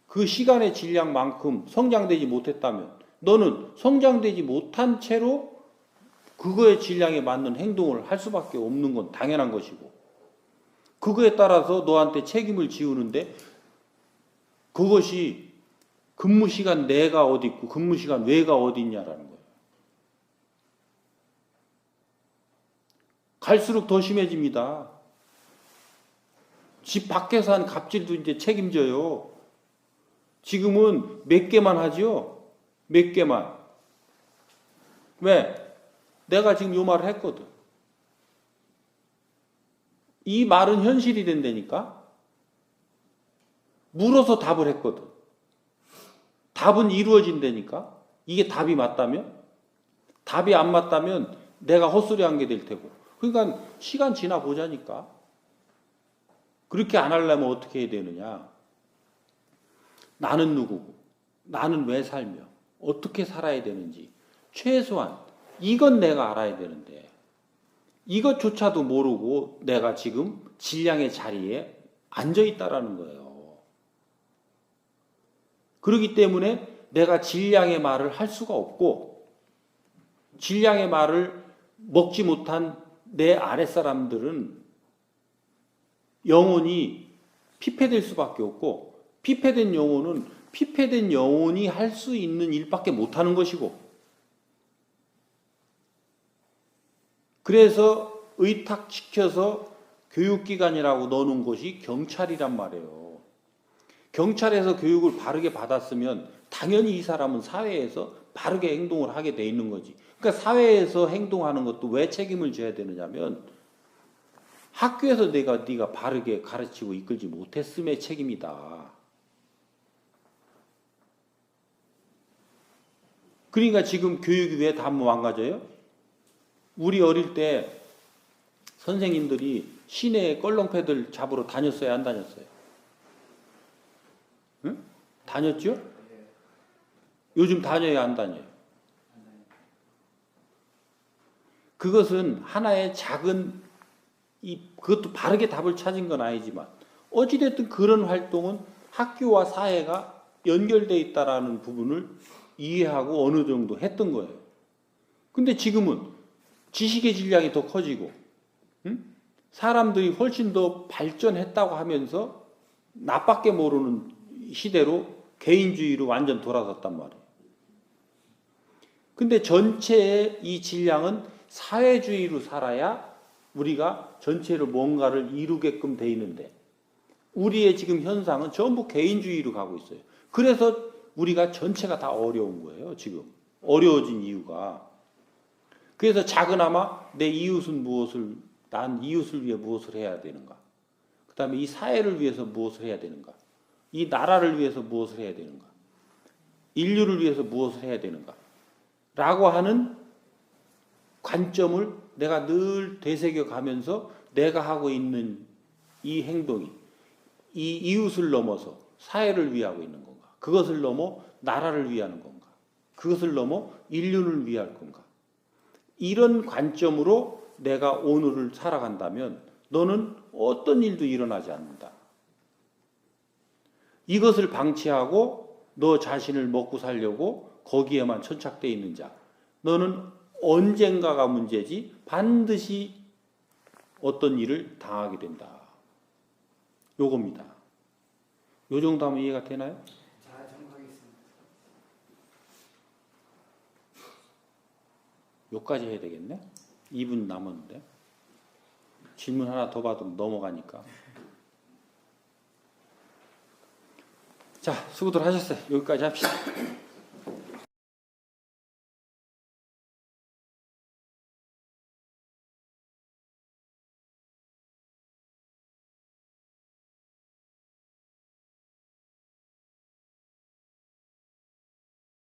그 시간의 질량만큼 성장되지 못했다면 너는 성장되지 못한 채로 그거의 질량에 맞는 행동을 할 수밖에 없는 건 당연한 것이고 그거에 따라서 너한테 책임을 지우는데 그것이 근무시간 내가 어디 있고 근무시간 외가 어디 있냐라는 거예요. 갈수록 더 심해집니다. 집 밖에서 한 갑질도 이제 책임져요. 지금은 몇 개만 하죠. 몇 개만. 왜? 내가 지금 요 말을 했거든. 이 말은 현실이 된다니까. 물어서 답을 했거든. 답은 이루어진다니까. 이게 답이 맞다면? 답이 안 맞다면 내가 헛소리 한 게 될 테고. 그러니까 시간 지나 보자니까. 그렇게 안 하려면 어떻게 해야 되느냐. 나는 누구고 나는 왜 살며 어떻게 살아야 되는지 최소한 이건 내가 알아야 되는데 이것조차도 모르고 내가 지금 질량의 자리에 앉아있다라는 거예요. 그렇기 때문에 내가 질량의 말을 할 수가 없고 질량의 말을 먹지 못한 내 아랫사람들은 영혼이 피폐될 수밖에 없고, 피폐된 영혼은 피폐된 영혼이 할 수 있는 일밖에 못하는 것이고, 그래서 의탁시켜서 교육기관이라고 넣는 곳이 경찰이란 말이에요. 경찰에서 교육을 바르게 받았으면 당연히 이 사람은 사회에서 바르게 행동을 하게 돼 있는 거지. 그러니까 사회에서 행동하는 것도 왜 책임을 져야 되느냐면 학교에서 네가 바르게 가르치고 이끌지 못했음의 책임이다. 그러니까 지금 교육이 왜 다 망가져요? 우리 어릴 때 선생님들이 시내에 껄렁패들 잡으러 다녔어요, 안 다녔어요? 응? 다녔죠? 요즘 다녀요, 안 다녀요? 그것은 하나의 작은, 그것도 바르게 답을 찾은 건 아니지만 어찌됐든 그런 활동은 학교와 사회가 연결되어 있다라는 부분을 이해하고 어느 정도 했던 거예요. 근데 지금은 지식의 질량이 더 커지고, 사람들이 훨씬 더 발전했다고 하면서 나밖에 모르는 시대로 개인주의로 완전 돌아섰단 말이에요. 근데 전체의 이 질량은 사회주의로 살아야 우리가 전체로 뭔가를 이루게끔 돼 있는데, 우리의 지금 현상은 전부 개인주의로 가고 있어요. 그래서 우리가 전체가 다 어려운 거예요, 지금. 어려워진 이유가. 그래서 작으나마 내 이웃은 무엇을, 난 이웃을 위해 무엇을 해야 되는가? 그 다음에 이 사회를 위해서 무엇을 해야 되는가? 이 나라를 위해서 무엇을 해야 되는가? 인류를 위해서 무엇을 해야 되는가? 라고 하는 관점을 내가 늘 되새겨 가면서 내가 하고 있는 이 행동이 이 이웃을 넘어서 사회를 위하고 있는 건가? 그것을 넘어 나라를 위하는 건가? 그것을 넘어 인류를 위할 건가? 이런 관점으로 내가 오늘을 살아간다면 너는 어떤 일도 일어나지 않는다. 이것을 방치하고 너 자신을 먹고 살려고 거기에만 천착되어 있는 자, 너는 언젠가가 문제지 반드시 어떤 일을 당하게 된다. 요겁니다. 요 정도 하면 이해가 되나요? 잘 정리하겠습니다. 요까지 해야 되겠네? 2분 남았는데. 질문 하나 더 받으면 넘어가니까. 자, 수고들 하셨어요. 여기까지 합시다.